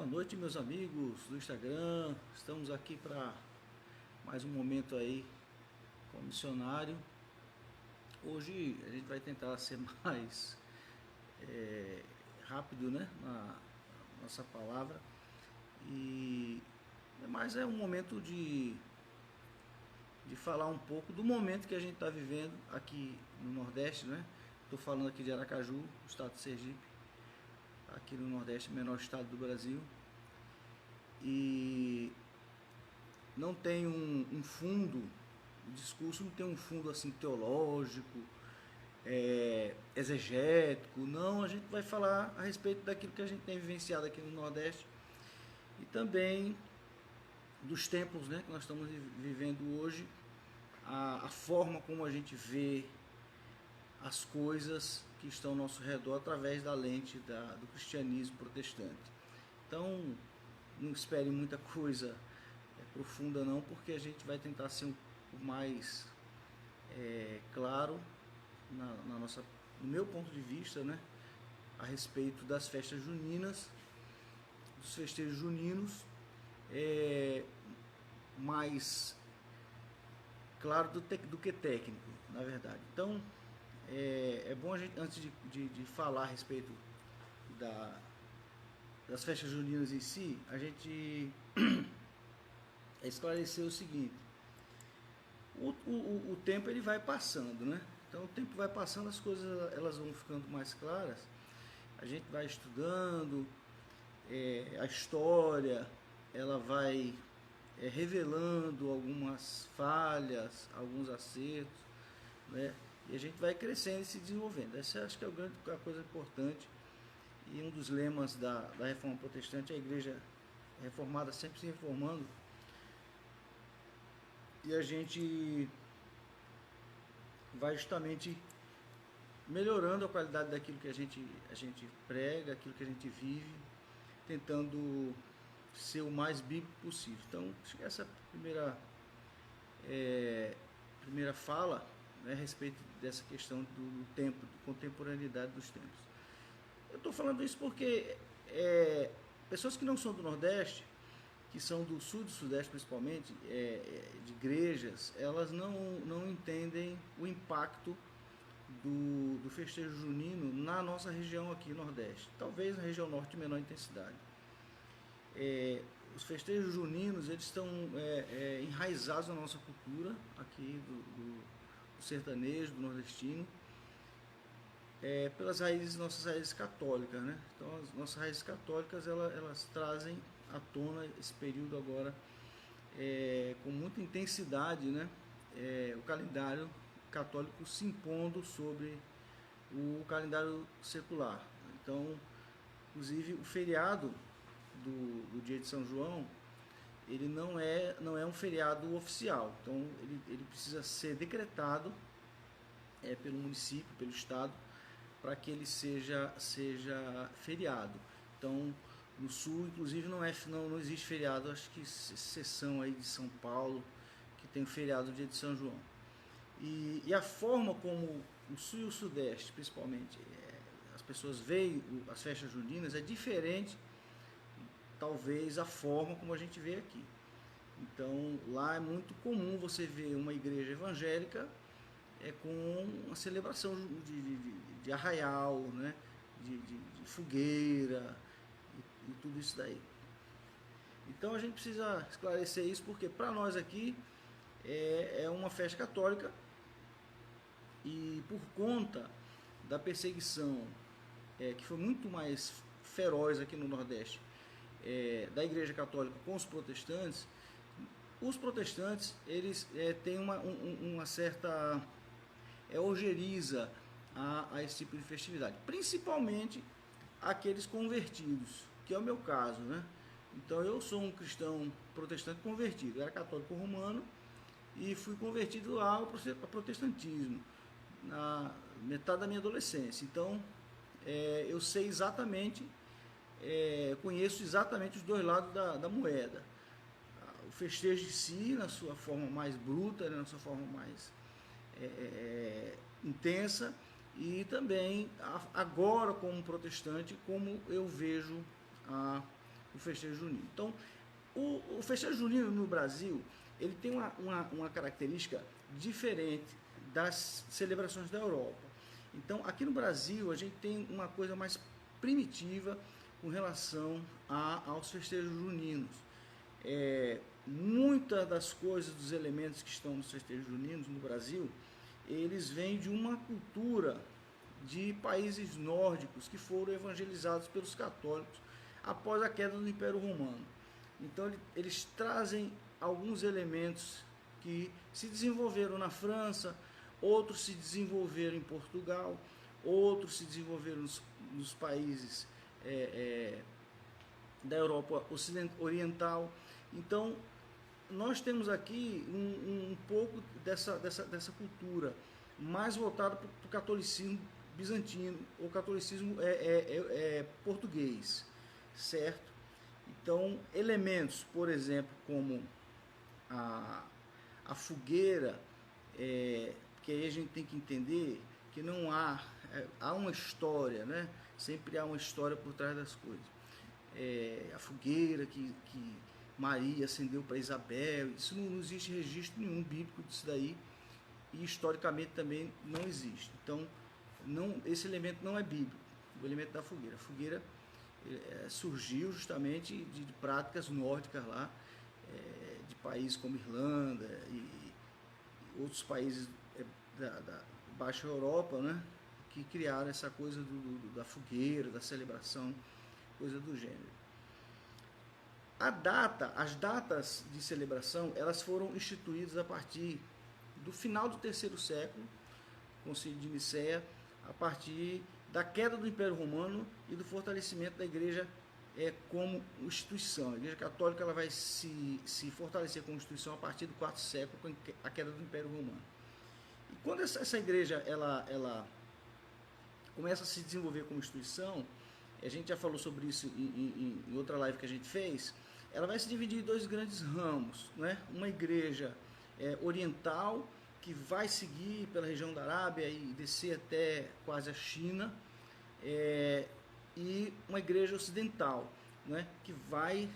Boa noite, meus amigos do Instagram. Estamos aqui para mais um momento aí com o missionário. Hoje a gente vai tentar ser mais rápido, né, na nossa palavra. Mas é um momento de falar um pouco do momento que a gente está vivendo aqui no Nordeste, né? Estou falando aqui de Aracaju, estado de Sergipe, aqui no Nordeste, menor estado do Brasil. E não tem um fundo, o discurso não tem um fundo assim teológico, exegético, não. A gente vai falar a respeito daquilo que a gente tem vivenciado aqui no Nordeste e também dos tempos, né, que nós estamos vivendo hoje, a forma como a gente vê as coisas que estão ao nosso redor através da lente do cristianismo protestante. Então, não espere muita coisa profunda não, porque a gente vai tentar ser um pouco mais claro no meu ponto de vista, né, a respeito das festas juninas, dos festejos juninos, mais claro do que técnico, na verdade. Então, é bom a gente, antes de falar a respeito das festas juninas em si, a gente esclarecer o seguinte: o tempo ele vai passando, né? Então o tempo vai passando, as coisas elas vão ficando mais claras, a gente vai estudando, a história ela vai revelando algumas falhas, alguns acertos, né? E a gente vai crescendo e se desenvolvendo. Essa acho que é a coisa importante, e um dos lemas da Reforma Protestante é a Igreja Reformada sempre se reformando, e a gente vai justamente melhorando a qualidade daquilo que a gente prega, aquilo que a gente vive, tentando ser o mais bíblico possível. Então, essa primeira fala, né, a respeito dessa questão do tempo, de contemporaneidade dos tempos. Eu estou falando isso porque pessoas que não são do Nordeste, que são do Sul e do Sudeste principalmente, de igrejas, elas não entendem o impacto do festejo junino na nossa região aqui, Nordeste. Talvez na região Norte de menor intensidade. Os festejos juninos, eles estão enraizados na nossa cultura aqui do sertanejo, do nordestino, pelas nossas raízes católicas, né? Então as nossas raízes católicas elas trazem à tona esse período agora com muita intensidade, né? O calendário católico se impondo sobre o calendário secular. Então, inclusive o feriado do dia de São João, ele não é um feriado oficial. Então ele precisa ser decretado pelo município, pelo estado, para que ele seja feriado. Então, no Sul, inclusive, não existe feriado, acho que exceção aí de São Paulo, que tem o feriado do dia de São João. E a forma como o Sul e o Sudeste, principalmente, as pessoas veem as festas juninas é diferente, talvez, a forma como a gente vê aqui. Então, lá é muito comum você ver uma igreja evangélica com uma celebração de arraial, né? de fogueira e tudo isso daí. Então a gente precisa esclarecer isso, porque para nós aqui é uma festa católica, e por conta da perseguição que foi muito mais feroz aqui no Nordeste, da Igreja Católica com os protestantes eles têm uma certa ojeriza a esse tipo de festividade, principalmente aqueles convertidos, que é o meu caso, né? Então eu sou um cristão protestante convertido, eu era católico romano e fui convertido ao protestantismo na metade da minha adolescência. Então eu sei exatamente, conheço exatamente os dois lados da moeda. O festejo de si, na sua forma mais bruta, né, na sua forma mais intensa, e também agora como protestante, como eu vejo do festejo junino. Então, o festejo junino no Brasil, ele tem uma característica diferente das celebrações da Europa. Então, aqui no Brasil, a gente tem uma coisa mais primitiva com relação aos festejos juninos. Muitas das coisas, dos elementos que estão nos festejos juninos no Brasil, eles vêm de uma cultura de países nórdicos que foram evangelizados pelos católicos após a queda do Império Romano. Então, eles trazem alguns elementos que se desenvolveram na França, outros se desenvolveram em Portugal, outros se desenvolveram nos países da Europa Oriental. Então, nós temos aqui um pouco dessa cultura, mais voltada para o catolicismo bizantino, ou catolicismo português, certo? Então, elementos, por exemplo, como a fogueira, que aí a gente tem que entender que não há uma história, né? Sempre há uma história por trás das coisas. A fogueira que Maria acendeu para Isabel, isso não existe registro nenhum bíblico disso daí, e historicamente também não existe. Então, esse elemento não é bíblico, o elemento da fogueira. A fogueira surgiu justamente de práticas nórdicas lá, de países como Irlanda e outros países da Baixa Europa, né, que criaram essa coisa da fogueira, da celebração, coisa do gênero. As datas de celebração, elas foram instituídas a partir do final do terceiro século, Concílio de Nicéia, a partir da queda do Império Romano e do fortalecimento da Igreja como instituição. A Igreja Católica ela vai se fortalecer como instituição a partir do quarto século, com a queda do Império Romano. E quando essa Igreja ela começa a se desenvolver como instituição, a gente já falou sobre isso em outra live que a gente fez, ela vai se dividir em dois grandes ramos, né? Uma igreja oriental, que vai seguir pela região da Arábia e descer até quase a China, e uma igreja ocidental, né? Que vai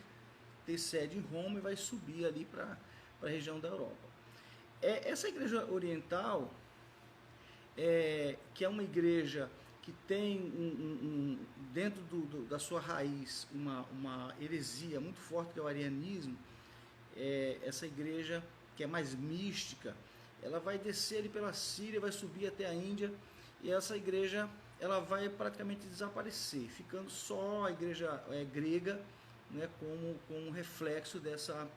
ter sede em Roma e vai subir ali para a região da Europa. Essa igreja oriental, que é uma igreja que tem dentro da sua raiz uma heresia muito forte, que é o arianismo, essa igreja que é mais mística, ela vai descer ali pela Síria, vai subir até a Índia, e essa igreja ela vai praticamente desaparecer, ficando só a igreja grega, né, como um reflexo dessa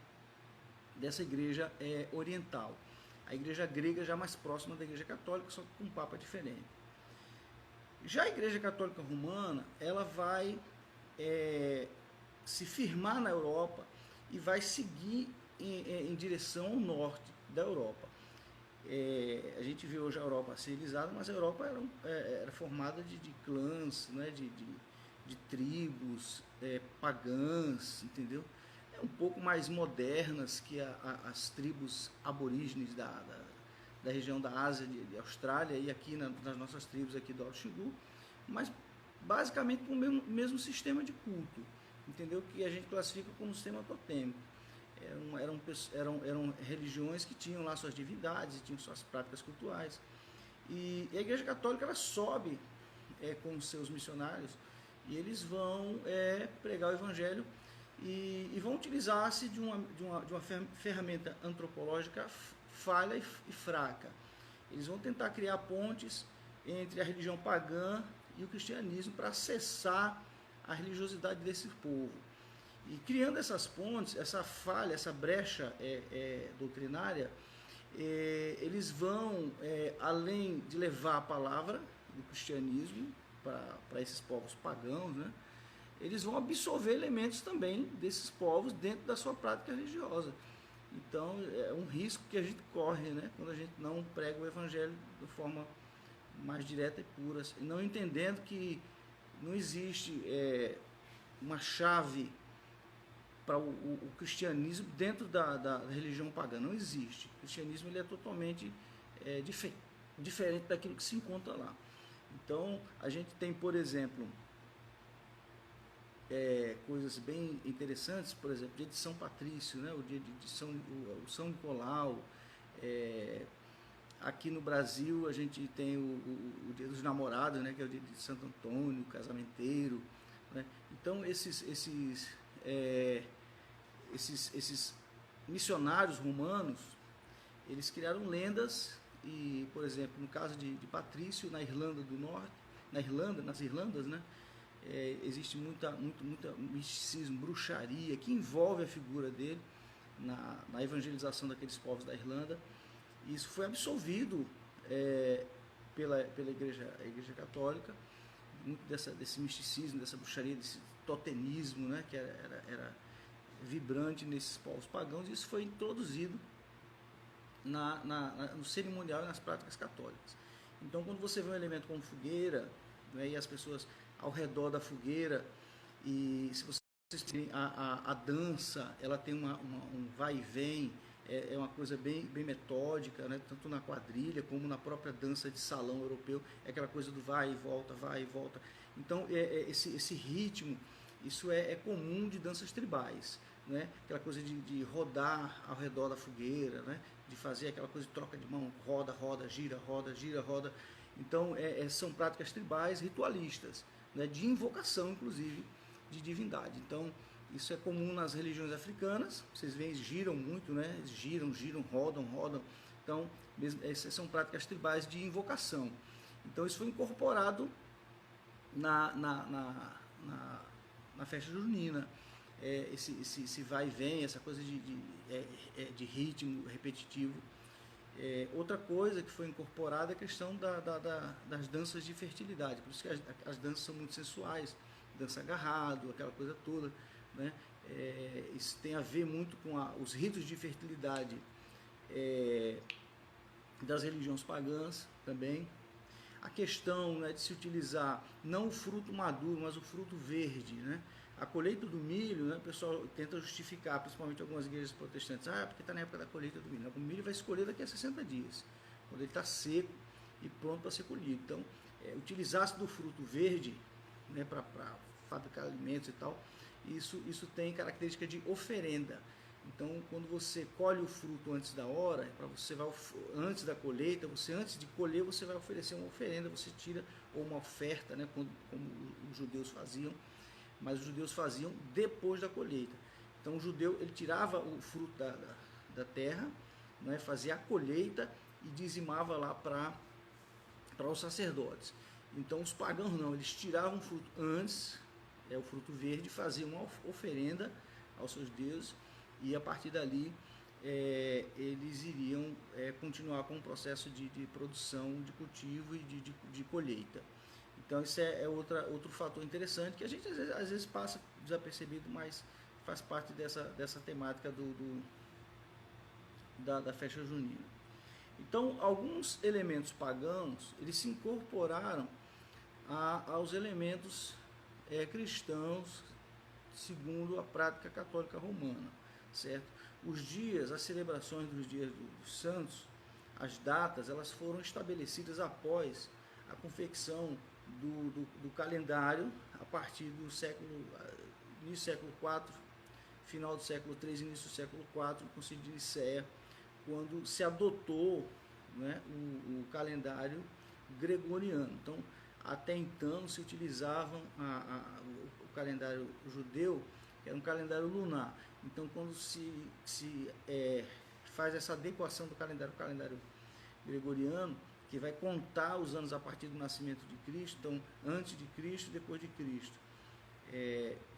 igreja oriental. A igreja grega já mais próxima da igreja católica, só com um papa diferente. Já a Igreja Católica Romana, ela vai se firmar na Europa e vai seguir em direção ao norte da Europa. A gente vê hoje a Europa civilizada, mas a Europa era formada de clãs, né, de tribos pagãs, entendeu? Um pouco mais modernas que as tribos aborígenes da região da Ásia, de Austrália, e aqui nas nossas tribos aqui do Alto Xingu, mas basicamente com o mesmo sistema de culto, entendeu? Que a gente classifica como sistema totêmico. Eram religiões que tinham lá suas divindades, tinham suas práticas cultuais, e a Igreja Católica ela sobe com os seus missionários, e eles vão pregar o Evangelho e vão utilizar-se de uma ferramenta antropológica falha e fraca. Eles vão tentar criar pontes entre a religião pagã e o cristianismo para acessar a religiosidade desse povo. E criando essas pontes, essa falha, essa brecha doutrinária, eles vão, além de levar a palavra do cristianismo para esses povos pagãos, né, eles vão absorver elementos também desses povos dentro da sua prática religiosa. Então, é um risco que a gente corre, né, quando a gente não prega o Evangelho de forma mais direta e pura, não entendendo que não existe uma chave para o cristianismo dentro da religião pagã. Não existe. O cristianismo ele é totalmente diferente daquilo que se encontra lá. Então, a gente tem, por exemplo, coisas bem interessantes, por exemplo, dia de São Patrício, né? O dia de São Nicolau. Aqui no Brasil a gente tem o Dia dos Namorados, né? Que é o dia de Santo Antônio, casamenteiro, né? Então esses missionários romanos, eles criaram lendas e, por exemplo, no caso de Patrício, na Irlanda do Norte, nas Irlandas, né? Existe muito misticismo, bruxaria, que envolve a figura dele na evangelização daqueles povos da Irlanda. E isso foi absolvido pela igreja Católica, muito desse misticismo, dessa bruxaria, desse totemismo, né, que era vibrante nesses povos pagãos. E isso foi introduzido no cerimonial e nas práticas católicas. Então, quando você vê um elemento como fogueira, né, e as pessoas ao redor da fogueira, e se vocês verem a dança, ela tem um vai e vem, é uma coisa bem metódica, né, tanto na quadrilha como na própria dança de salão europeu, é aquela coisa do vai e volta, vai e volta. Então, esse ritmo, isso é comum de danças tribais, né, aquela coisa de rodar ao redor da fogueira, né, de fazer aquela coisa de troca de mão, roda, roda, gira, roda, gira, roda. Então, são práticas tribais ritualistas, né, de invocação, inclusive, de divindade. Então, isso é comum nas religiões africanas, vocês veem, eles giram muito, né, eles giram, rodam, rodam. Então, essas são práticas tribais de invocação. Então, isso foi incorporado na festa junina. Esse vai e vem, essa coisa de ritmo repetitivo. Outra coisa que foi incorporada é a questão das danças de fertilidade, por isso que as danças são muito sensuais, dança agarrado, aquela coisa toda, né? Isso tem a ver muito com os ritos de fertilidade das religiões pagãs também. A questão, né, de se utilizar não o fruto maduro, mas o fruto verde, né? A colheita do milho, né, o pessoal tenta justificar, principalmente algumas igrejas protestantes, porque está na época da colheita do milho. O milho vai se colher daqui a 60 dias, quando ele está seco e pronto para ser colhido. Então, utilizar-se do fruto verde, né, para fabricar alimentos e tal, isso tem característica de oferenda. Então, quando você colhe o fruto antes da hora, antes da colheita, antes de colher, você vai oferecer uma oferenda, você tira, ou uma oferta, né, como os judeus faziam, mas os judeus faziam depois da colheita. Então, o judeu, ele tirava o fruto da terra, né, fazia a colheita e dizimava lá para os sacerdotes. Então, os pagãos não, eles tiravam o fruto antes, o fruto verde, faziam uma oferenda aos seus deuses, e a partir dali eles iriam continuar com o processo de produção, de cultivo e de colheita. Então, isso é outro fator interessante que a gente às vezes passa desapercebido, mas faz parte dessa temática da festa junina. Então, alguns elementos pagãos, eles se incorporaram aos elementos cristãos, segundo a prática católica romana, certo? As celebrações dos dias dos santos, as datas, elas foram estabelecidas após a confecção do calendário, a partir do início do século IV, final do século III, início do século IV, no Concílio de Nicéia, quando se adotou, né, o calendário gregoriano. Então, até então se utilizavam o calendário judeu, que era um calendário lunar. Então, quando se faz essa adequação do calendário gregoriano, que vai contar os anos a partir do nascimento de Cristo, então antes de Cristo e depois de Cristo.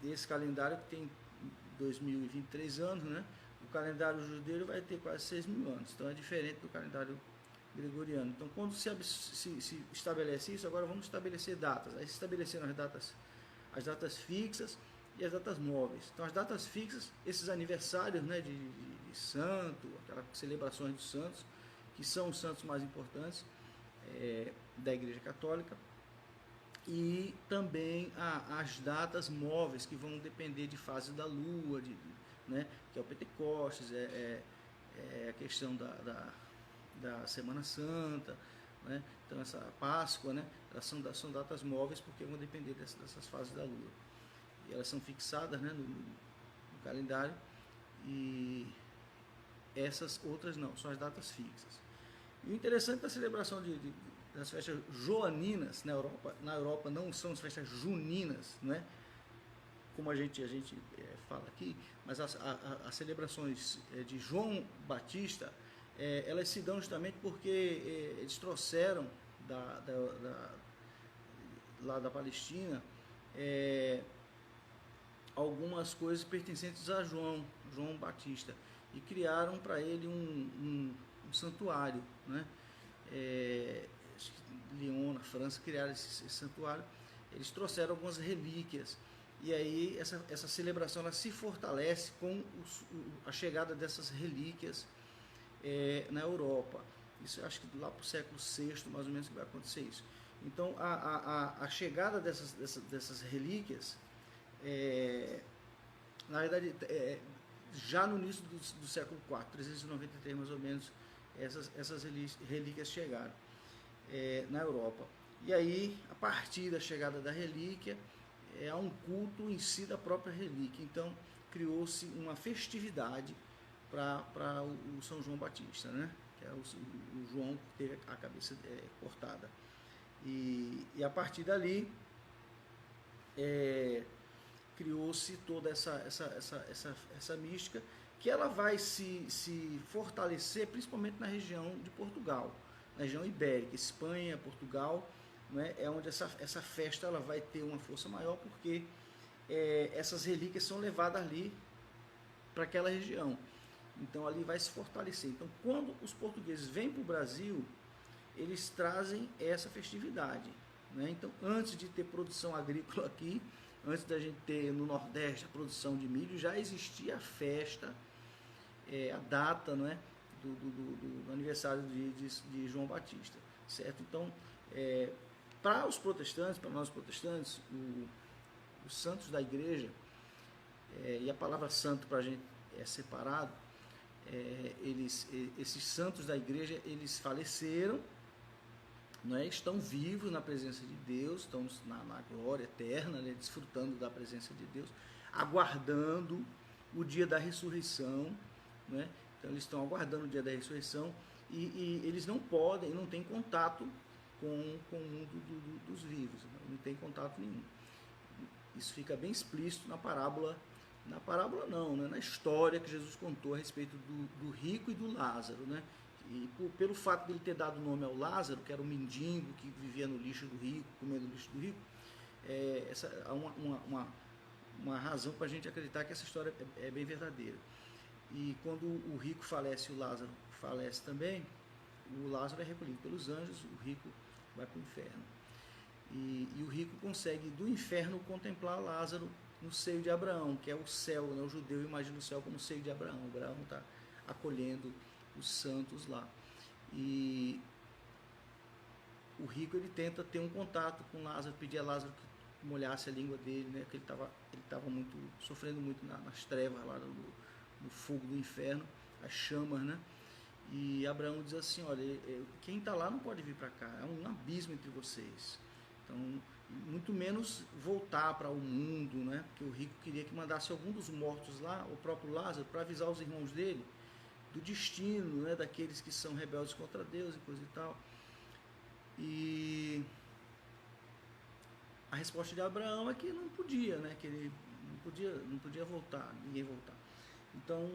Esse calendário que tem 2023 anos, né? O calendário judeu vai ter quase 6.000 anos, então é diferente do calendário gregoriano. Então, quando se estabelece isso, agora vamos estabelecer datas. Aí se estabeleceram as datas fixas e as datas móveis. Então, as datas fixas, esses aniversários, né, de santo, aquelas celebrações dos santos, que são os santos mais importantes da Igreja Católica, e também as datas móveis, que vão depender de fase da lua, né, que é o Pentecostes, a questão da Semana Santa, né? Então essa Páscoa, né? Elas são datas móveis porque vão depender dessas fases da lua. elas são fixadas, né, no calendário, e essas outras não, são as datas fixas. E o interessante da celebração das festas joaninas na Europa não são as festas juninas, né, como a gente fala aqui, mas as celebrações de João Batista, elas se dão justamente porque eles trouxeram lá da Palestina algumas coisas pertencentes a João Batista, e criaram para ele um santuário, né? Lyon, na França, criaram esse santuário. Eles trouxeram algumas relíquias, e aí essa celebração ela se fortalece com a chegada dessas relíquias na Europa. Isso eu acho que lá para o século VI, mais ou menos, que vai acontecer isso. Então a chegada dessas relíquias, na verdade, já no início do século IV, 393 mais ou menos, essas relíquias chegaram na Europa. E aí, a partir da chegada da relíquia, há um culto em si da própria relíquia. Então, criou-se uma festividade para o São João Batista, né? Que é o João que teve a cabeça cortada. E a partir dali, criou-se toda essa mística, que ela vai se fortalecer principalmente na região de Portugal, na região ibérica, Espanha, Portugal, né, é onde essa festa ela vai ter uma força maior, porque essas relíquias são levadas ali para aquela região. Então ali vai se fortalecer. Então quando os portugueses vêm para o Brasil, eles trazem essa festividade, né? Então antes de ter produção agrícola aqui, antes da gente ter no Nordeste a produção de milho, já existia a festa, a data, não é, do aniversário de João Batista, certo? Então, para os protestantes, para nós protestantes, os santos da igreja, e a palavra santo para a gente é separado, esses santos da igreja, eles faleceram, não é? Estão vivos na presença de Deus, estão na glória eterna, né? Desfrutando da presença de Deus, aguardando o dia da ressurreição, né? Então eles estão aguardando o dia da ressurreição, e eles não têm contato com o mundo dos vivos, não tem contato nenhum. Isso fica bem explícito na parábola não, né? Na história que Jesus contou a respeito do rico e do Lázaro, né? E pelo fato de ele ter dado o nome ao Lázaro, que era um mendigo que vivia no lixo do rico, comendo o lixo do rico, há uma razão para a gente acreditar que essa história é bem verdadeira. E quando o rico falece e o Lázaro falece também, o Lázaro é recolhido pelos anjos, o rico vai para o inferno. E o rico consegue do inferno contemplar Lázaro no seio de Abraão, que é o céu, né? O judeu imagina o céu como o seio de Abraão. Abraão está acolhendo os santos lá. E o rico ele tenta ter um contato com Lázaro, pedir a Lázaro que molhasse a língua dele, né? Que ele estava sofrendo muito nas trevas lá no fogo do inferno, as chamas, né? E Abraão diz assim: olha, quem está lá não pode vir para cá, é um abismo entre vocês. Então, muito menos voltar para o mundo, né? Porque o rico queria que mandasse algum dos mortos lá, o próprio Lázaro, para avisar os irmãos dele do destino, né? Daqueles que são rebeldes contra Deus e coisa e tal. E a resposta de Abraão é que não podia, né? Que ele não podia voltar, ninguém voltar. Então,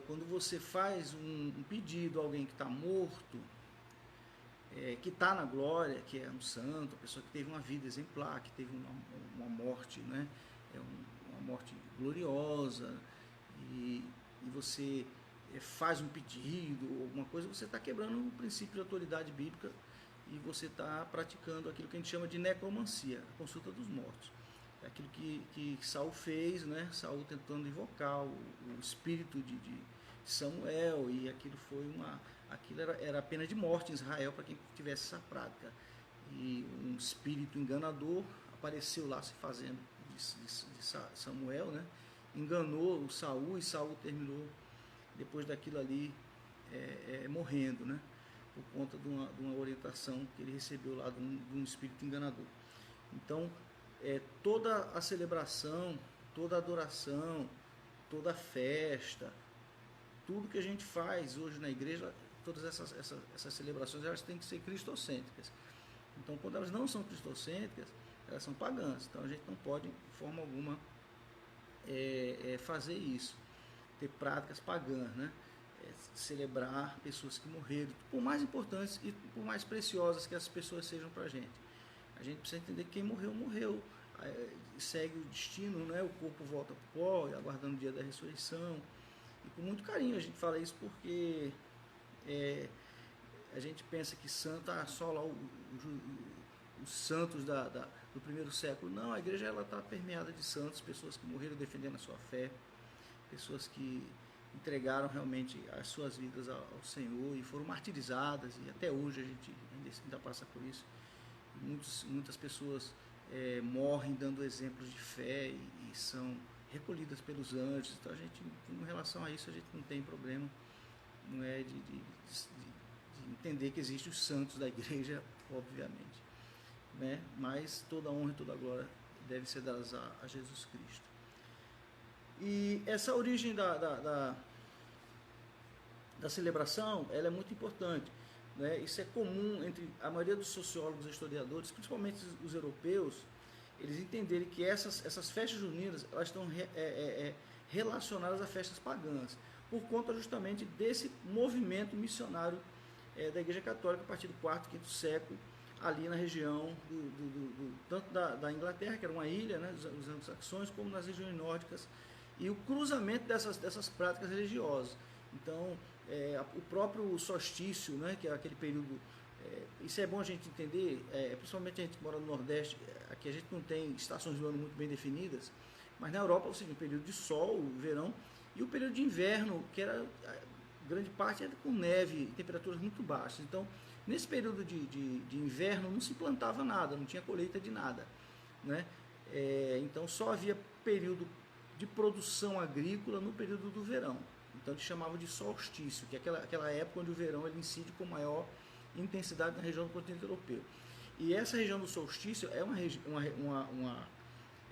quando você faz um pedido a alguém que está morto, que está na glória, que é um santo, a pessoa que teve uma vida exemplar, que teve uma morte, né? Uma morte gloriosa, e você faz um pedido, alguma coisa, você está quebrando o princípio de autoridade bíblica, e você está praticando aquilo que a gente chama de necromancia, a consulta dos mortos. É aquilo que Saul fez, né? Saul tentando invocar o espírito de Samuel, e aquilo era a pena de morte em Israel para quem tivesse essa prática. E um espírito enganador apareceu lá se fazendo de Samuel, né? Enganou o Saul, e Saul terminou depois daquilo ali morrendo, né? Por conta de uma orientação que ele recebeu lá de um espírito enganador. Então, toda a celebração, toda a adoração, toda a festa, tudo que a gente faz hoje na igreja, todas essas celebrações, elas têm que ser cristocêntricas. Então, quando elas não são cristocêntricas, elas são pagãs. Então, a gente não pode, de forma alguma, fazer isso, ter práticas pagãs, né? Celebrar pessoas que morreram, por mais importantes e por mais preciosas que essas pessoas sejam para a gente precisa entender que quem morreu, morreu, segue o destino, né? O corpo volta para o pó, aguardando o dia da ressurreição, e com muito carinho a gente fala isso porque a gente pensa que santo, só lá os santos do primeiro século. Não, a igreja está permeada de santos, pessoas que morreram defendendo a sua fé, pessoas que entregaram realmente as suas vidas ao Senhor e foram martirizadas, e até hoje a gente ainda passa por isso. Muitas pessoas morrem dando exemplos de fé e são recolhidas pelos anjos. Então, a gente, em relação a isso, a gente não tem problema, não é de entender que existem os santos da igreja, obviamente, né? Mas toda a honra e toda a glória deve ser dadas a Jesus Cristo. E essa origem da celebração, ela é muito importante, né? Isso é comum entre a maioria dos sociólogos e historiadores, principalmente os europeus, eles entenderem que essas festas juninas, elas estão relacionadas a festas pagãs, por conta justamente desse movimento missionário da Igreja Católica a partir do 4º, 5º século, ali na região tanto da Inglaterra, que era uma ilha, né, dos anglo-saxões, como nas regiões nórdicas, e o cruzamento dessas práticas religiosas. Então, o próprio solstício, né, que é aquele período, isso é bom a gente entender, principalmente a gente que mora no Nordeste, aqui a gente não tem estações do ano muito bem definidas, mas na Europa, ou seja, o período de sol, o verão, e o período de inverno, que era grande parte era com neve e temperaturas muito baixas. Então, nesse período de inverno não se plantava nada, não tinha colheita de nada, né? Então, só havia período de produção agrícola no período do verão. Então, eles chamavam de solstício, que é aquela época onde o verão ele incide com maior intensidade na região do continente europeu. E essa região do solstício é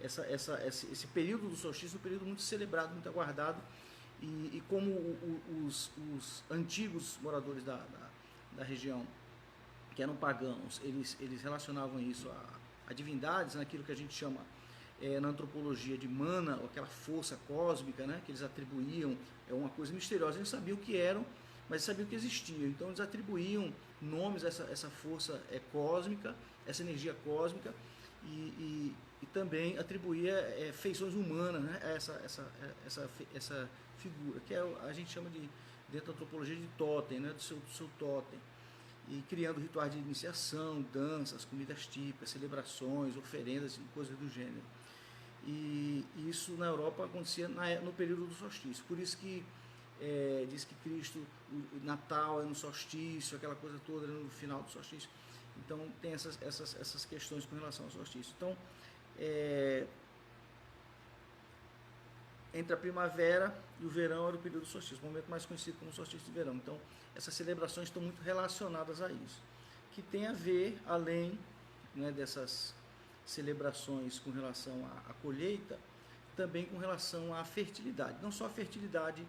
esse período do solstício é um período muito celebrado, muito aguardado, e como os antigos moradores da região, que eram pagãos, eles relacionavam isso a divindades, naquilo que a gente chama na antropologia de mana, ou aquela força cósmica, né, que eles atribuíam, uma coisa misteriosa, eles sabiam o que eram, mas sabiam que existia. Então eles atribuíam nomes a essa força cósmica, essa energia cósmica, e também atribuía feições humanas, né, a essa figura, que a gente chama dentro da antropologia de totem, né, do seu totem, e criando rituais de iniciação, danças, comidas típicas, celebrações, oferendas e coisas do gênero. E isso na Europa acontecia no período do solstício. Por isso que diz que Cristo, o Natal é no solstício, aquela coisa toda no final do solstício. Então tem essas questões com relação ao solstício. Então, entre a primavera e o verão era o período do solstício, o momento mais conhecido como solstício de verão. Então, essas celebrações estão muito relacionadas a isso, que tem a ver, além, né, dessas celebrações com relação à colheita, também com relação à fertilidade. Não só a fertilidade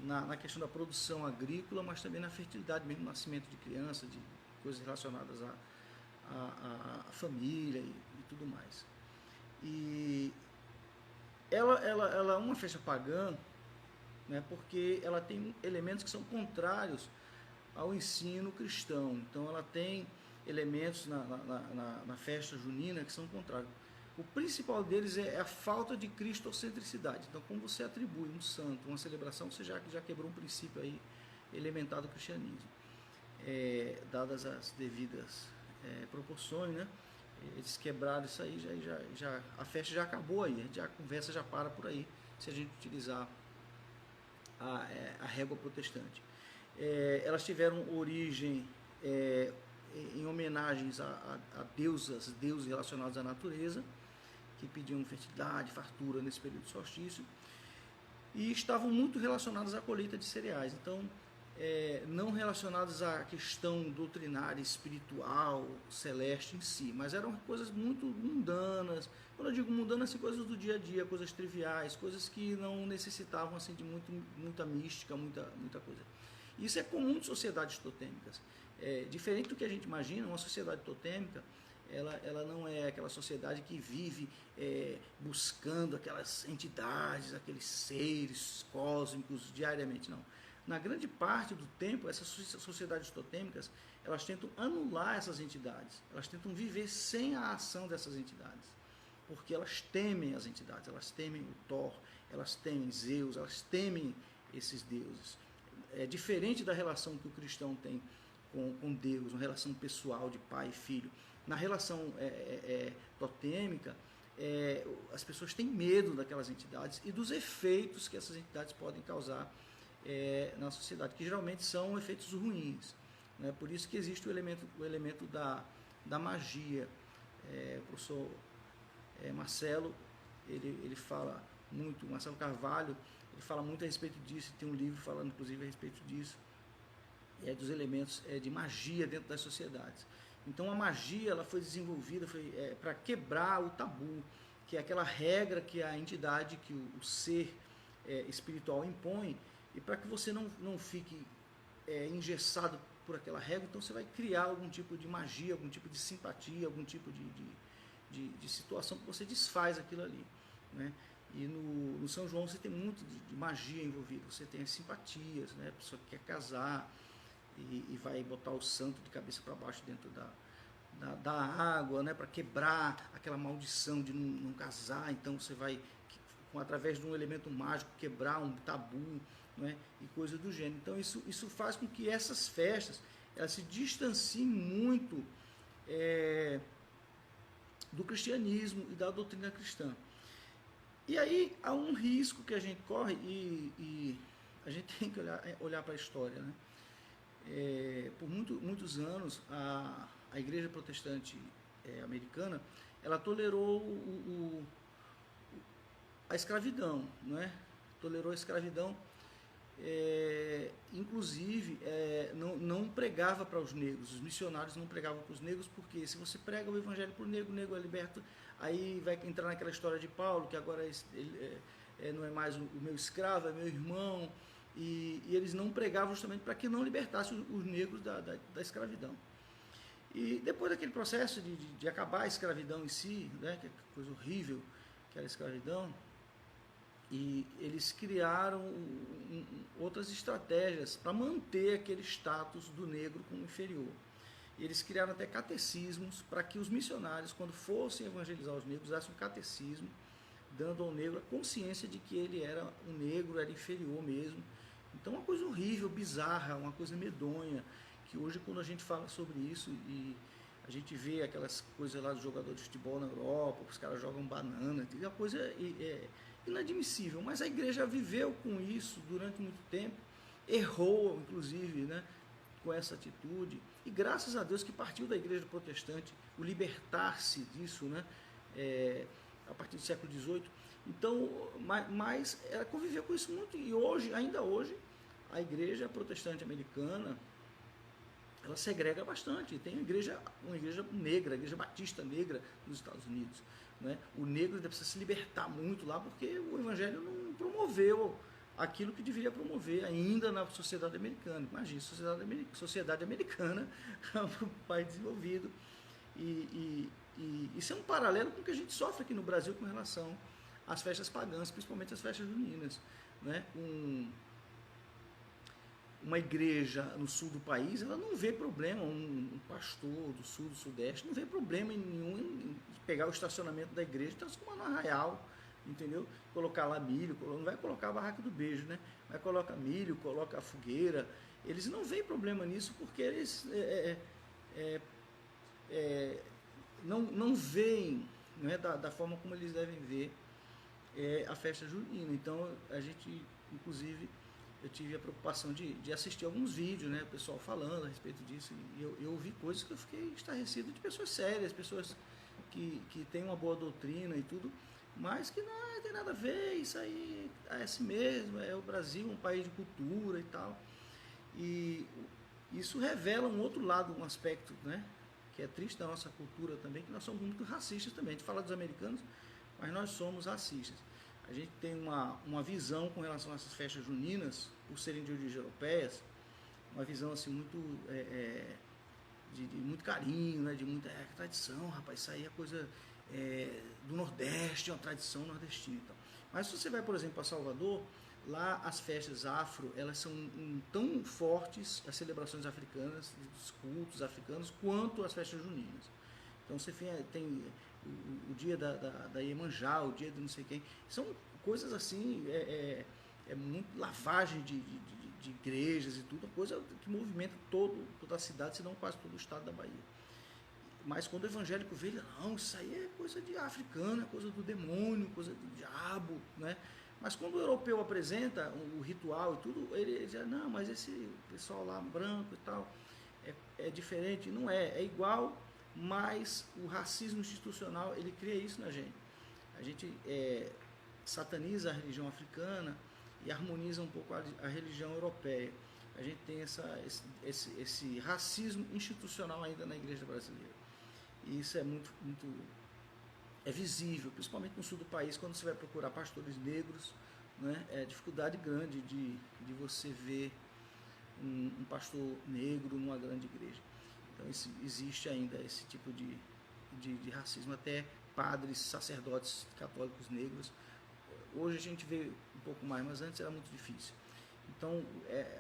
na questão da produção agrícola, mas também na fertilidade mesmo, nascimento de crianças, de coisas relacionadas à família e tudo mais. E ela é uma festa pagã, né, porque ela tem elementos que são contrários ao ensino cristão. Então ela tem elementos na festa junina que são contrários. O principal deles é a falta de cristocentricidade. Então, como você atribui um santo, uma celebração, você já quebrou um princípio aí elementar do cristianismo. Dadas as devidas proporções, né? Eles quebraram isso aí, a festa já acabou aí, a conversa já para por aí, se a gente utilizar a régua protestante. Elas tiveram origem em homenagens a deuses relacionados à natureza, que pediam fertilidade, fartura nesse período de solstício, e estavam muito relacionadas à colheita de cereais. Então, não relacionadas à questão doutrinária, espiritual, celeste em si, mas eram coisas muito mundanas. Quando eu digo mundanas, assim, coisas do dia a dia, coisas triviais, coisas que não necessitavam assim de muita mística, muita coisa. Isso é comum de sociedades totêmicas. Diferente do que a gente imagina, uma sociedade totêmica, ela não é aquela sociedade que vive buscando aquelas entidades, aqueles seres cósmicos diariamente, não. Na grande parte do tempo, essas sociedades totêmicas, elas tentam anular essas entidades, elas tentam viver sem a ação dessas entidades, porque elas temem as entidades, elas temem o Thor, elas temem Zeus, elas temem esses deuses. É diferente da relação que o cristão tem com Deus, uma relação pessoal de pai e filho. Na relação totêmica, as pessoas têm medo daquelas entidades e dos efeitos que essas entidades podem causar na sociedade, que geralmente são efeitos ruins, né? Por isso que existe o elemento da magia. O professor Marcelo, ele fala muito, Marcelo Carvalho, ele fala muito a respeito disso, tem um livro falando inclusive a respeito disso, dos elementos de magia dentro das sociedades. Então a magia ela foi desenvolvida para quebrar o tabu, que é aquela regra que a entidade, que o ser espiritual impõe, e para que você não fique engessado por aquela regra, então você vai criar algum tipo de magia, algum tipo de simpatia, algum tipo de situação que você desfaz aquilo ali, né? E no São João você tem muito de magia envolvida, você tem as simpatias, né? A pessoa que quer casar e vai botar o santo de cabeça para baixo dentro da água, né? Para quebrar aquela maldição de não casar, então você vai, através de um elemento mágico, quebrar um tabu, né? E coisa do gênero. Então isso faz com que essas festas elas se distanciem muito do cristianismo e da doutrina cristã. E aí há um risco que a gente corre e a gente tem que olhar para a história, né? Por muitos anos a igreja protestante americana ela tolerou a escravidão, não é? Tolerou a escravidão, inclusive não pregava para os negros, os missionários não pregavam para os negros, porque se você prega o evangelho para o negro é liberto, aí vai entrar naquela história de Paulo, que agora ele não é mais o meu escravo, é meu irmão, e eles não pregavam justamente para que não libertasse os negros da escravidão. E depois daquele processo de acabar a escravidão em si, né, que é coisa horrível que era a escravidão, e eles criaram outras estratégias para manter aquele status do negro como inferior. Eles criaram até catecismos para que os missionários, quando fossem evangelizar os negros, usassem um catecismo, dando ao negro a consciência de que ele era um negro, era inferior mesmo. Então, uma coisa horrível, bizarra, uma coisa medonha, que hoje, quando a gente fala sobre isso e a gente vê aquelas coisas lá dos jogadores de futebol na Europa, os caras jogam banana, é uma coisa inadmissível, mas a igreja viveu com isso durante muito tempo, errou, inclusive, né, com essa atitude, e graças a Deus que partiu da igreja protestante o libertar-se disso, né, a partir do século XVIII. Então, mas ela conviveu com isso muito, e hoje, ainda hoje, a igreja protestante americana, ela segrega bastante. Tem uma igreja negra, a igreja batista negra nos Estados Unidos, né? O negro precisa se libertar muito lá, porque o evangelho não promoveu aquilo que deveria promover ainda na sociedade americana. Imagina, sociedade americana, um país desenvolvido. E isso é um paralelo com o que a gente sofre aqui no Brasil com relação às festas pagãs, principalmente as festas juninas, né? Uma igreja no sul do país, ela não vê problema, um pastor do sul, do sudeste, não vê problema nenhum em pegar o estacionamento da igreja e transformar no arraial, entendeu? Colocar lá milho, não vai colocar a barraca do beijo, né? Vai colocar milho, coloca a fogueira. Eles não veem problema nisso porque eles não veem, não é, da forma como eles devem ver a festa junina. Então, a gente, inclusive, eu tive a preocupação de assistir alguns vídeos, né, o pessoal falando a respeito disso, e eu ouvi coisas que eu fiquei estarrecido, de pessoas sérias, pessoas que têm uma boa doutrina e tudo, mas que não tem nada a ver, isso aí é assim mesmo, é o Brasil, um país de cultura e tal. E isso revela um outro lado, um aspecto, né, que é triste da nossa cultura também, que nós somos muito racistas também. A gente fala dos americanos, mas nós somos racistas. A gente tem uma visão com relação a essas festas juninas, por serem de origem europeias, uma visão assim muito de muito carinho, né, de muita tradição, rapaz, isso aí é coisa do Nordeste, é uma tradição nordestina. Então. Mas se você vai, por exemplo, para Salvador, lá as festas afro, elas são tão fortes, as celebrações africanas, os cultos africanos, quanto as festas juninas. Então você tem o dia da Iemanjá, o dia de não sei quem, são coisas assim, muito lavagem de igrejas e tudo, coisa que movimenta toda a cidade, se não quase todo o estado da Bahia. Mas quando o evangélico vê, não, isso aí é coisa de africano, é coisa do demônio, coisa do diabo, né? Mas quando o europeu apresenta o ritual e tudo, ele diz, não, mas esse pessoal lá branco e tal, é diferente. Não é igual, mas o racismo institucional, ele cria isso na gente. A gente sataniza a religião africana e harmoniza um pouco a religião europeia. A gente tem esse racismo institucional ainda na igreja brasileira. E isso é muito visível, principalmente no sul do país, quando você vai procurar pastores negros, né, é dificuldade grande de você ver um pastor negro numa grande igreja. Então existe ainda esse tipo de racismo, até padres, sacerdotes católicos negros. Hoje a gente vê um pouco mais, mas antes era muito difícil. Então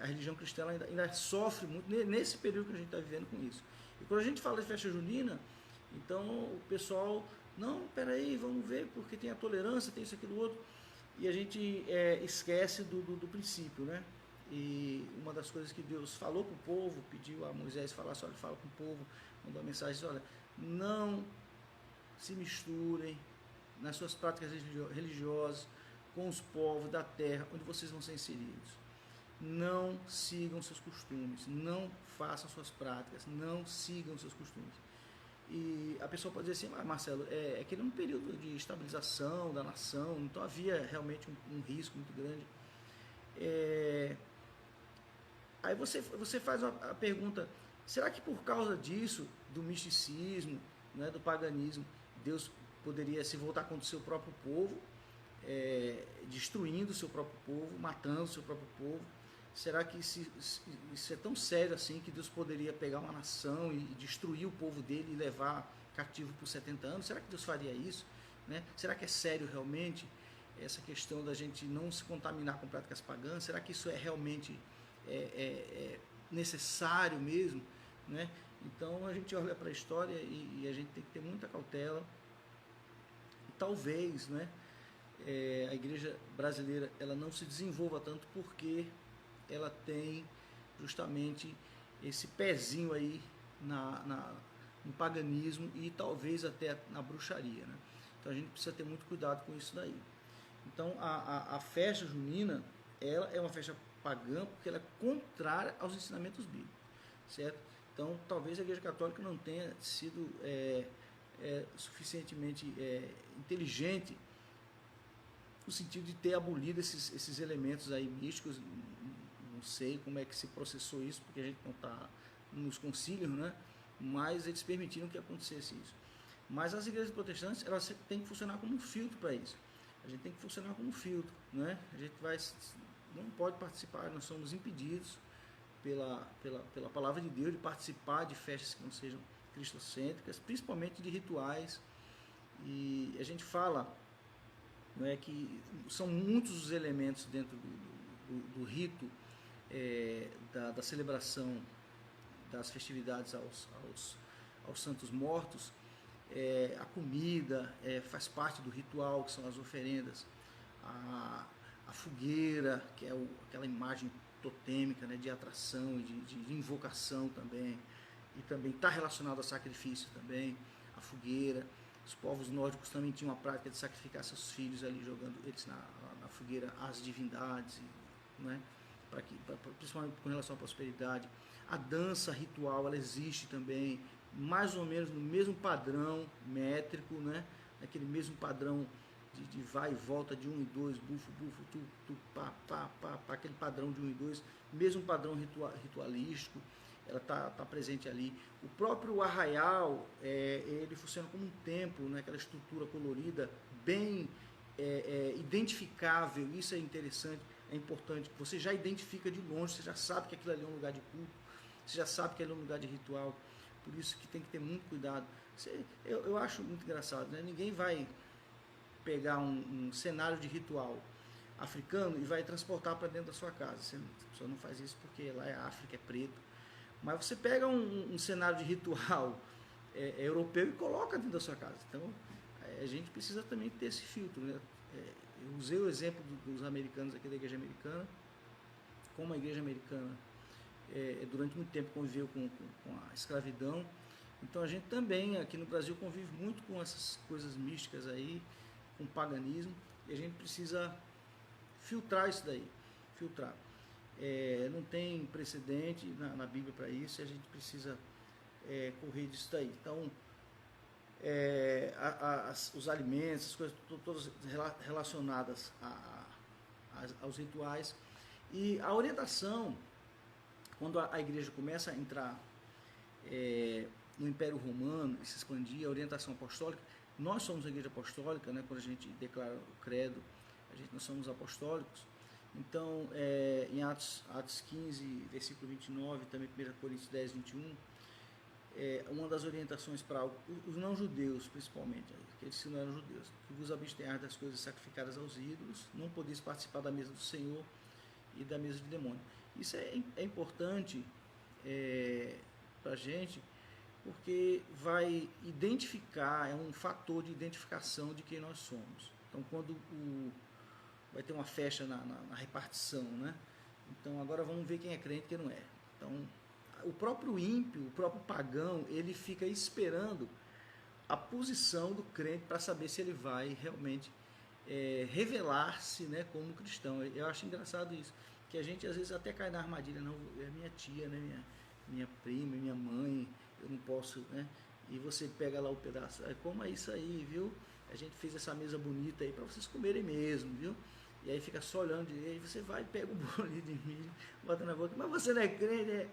a religião cristã ainda sofre muito nesse período que a gente está vivendo com isso. E quando a gente fala de festa junina, então o pessoal, não, peraí, vamos ver, porque tem a tolerância, tem isso, aquilo, outro, e a gente esquece do princípio, né? E uma das coisas que Deus falou para o povo, pediu a Moisés falar, olha, fala com o povo, mandou uma mensagem, olha, não se misturem nas suas práticas religiosas com os povos da terra onde vocês vão ser inseridos. Não sigam seus costumes, não façam suas práticas, não sigam seus costumes. E a pessoa pode dizer assim, Marcelo, aquele é um período de estabilização da nação, então havia realmente um risco muito grande. Aí você faz a pergunta, será que por causa disso, do misticismo, né, do paganismo, Deus poderia se voltar contra o seu próprio povo, destruindo o seu próprio povo, matando o seu próprio povo? Será que isso é tão sério assim que Deus poderia pegar uma nação e destruir o povo dele e levar cativo por 70 anos? Será que Deus faria isso? Né? Será que é sério realmente essa questão da gente não se contaminar com práticas pagãs? Será que isso é realmente necessário mesmo? Né? Então a gente olha para a história e a gente tem que ter muita cautela. Talvez, né, a igreja brasileira ela não se desenvolva tanto porque ela tem justamente esse pezinho aí no paganismo e talvez até na bruxaria, né? Então a gente precisa ter muito cuidado com isso daí. Então a festa junina, ela é uma festa pagã porque ela é contrária aos ensinamentos bíblicos, certo? Então talvez a igreja católica não tenha sido suficientemente inteligente no sentido de ter abolido esses elementos aí místicos. Não sei como é que se processou isso, porque a gente não está nos concílios, né? Mas eles permitiram que acontecesse isso. Mas as igrejas protestantes, elas têm que funcionar como um filtro para isso. A gente tem que funcionar como um filtro, né? A gente não pode participar, nós somos impedidos pela palavra de Deus de participar de festas que não sejam cristocêntricas, principalmente de rituais. E a gente fala, não é, que são muitos os elementos dentro do rito da celebração das festividades aos santos mortos. A comida faz parte do ritual, que são as oferendas, a fogueira, que é aquela imagem totêmica, né, de atração e de invocação também, e também está relacionado ao sacrifício também, a fogueira. Os povos nórdicos também tinham a prática de sacrificar seus filhos ali, jogando eles na fogueira às divindades, né? Principalmente com relação à prosperidade. A dança ritual, ela existe também, mais ou menos no mesmo padrão métrico, né? Naquele mesmo padrão de vai e volta, de 1 e 2, bufo, bufo, tu, pá, pá, pá, pá, aquele padrão de 1 e 2, mesmo padrão ritualístico, ela está presente ali. O próprio arraial, ele funciona como um templo, né? Aquela estrutura colorida, bem identificável, isso é interessante, é importante, você já identifica de longe, você já sabe que aquilo ali é um lugar de culto, você já sabe que ali é um lugar de ritual, por isso que tem que ter muito cuidado. Eu acho muito engraçado, né? Ninguém vai pegar um cenário de ritual africano e vai transportar para dentro da sua casa. Você só não faz isso porque lá é África, é preto. Mas você pega um cenário de ritual europeu e coloca dentro da sua casa. Então, a gente precisa também ter esse filtro, né? Eu usei o exemplo dos americanos aqui, da igreja americana, como a igreja americana durante muito tempo conviveu com a escravidão. Então a gente também aqui no Brasil convive muito com essas coisas místicas aí, com o paganismo, e a gente precisa filtrar isso daí, filtrar. Não tem precedente na Bíblia para isso, e a gente precisa correr disso daí. Então, os alimentos, as coisas todas relacionadas aos rituais, e a orientação, quando a igreja começa a entrar no Império Romano e se expandir, a orientação apostólica, nós somos a igreja apostólica, né? Quando a gente declara o credo, nós somos apostólicos. Então, em Atos 15, versículo 29, também 1 Coríntios 10, 21, uma das orientações para os não-judeus, principalmente, aqueles que não eram judeus, que vos abstenhar das coisas sacrificadas aos ídolos, não podeis participar da mesa do Senhor e da mesa de demônio. Isso é importante para a gente, porque vai identificar, é um fator de identificação de quem nós somos. Então, quando vai ter uma festa na repartição, né? Então, agora vamos ver quem é crente e quem não é. Então, o próprio ímpio, o próprio pagão, ele fica esperando a posição do crente para saber se ele vai realmente revelar-se, né, como cristão. Eu acho engraçado isso, que a gente às vezes até cai na armadilha, não, é minha tia, né, minha prima, minha mãe, eu não posso, né? E você pega lá o pedaço, como é isso aí, viu? A gente fez essa mesa bonita aí para vocês comerem mesmo, viu? E aí fica só olhando, e aí você vai e pega um bolinho de milho, bota na boca, mas você não é crente?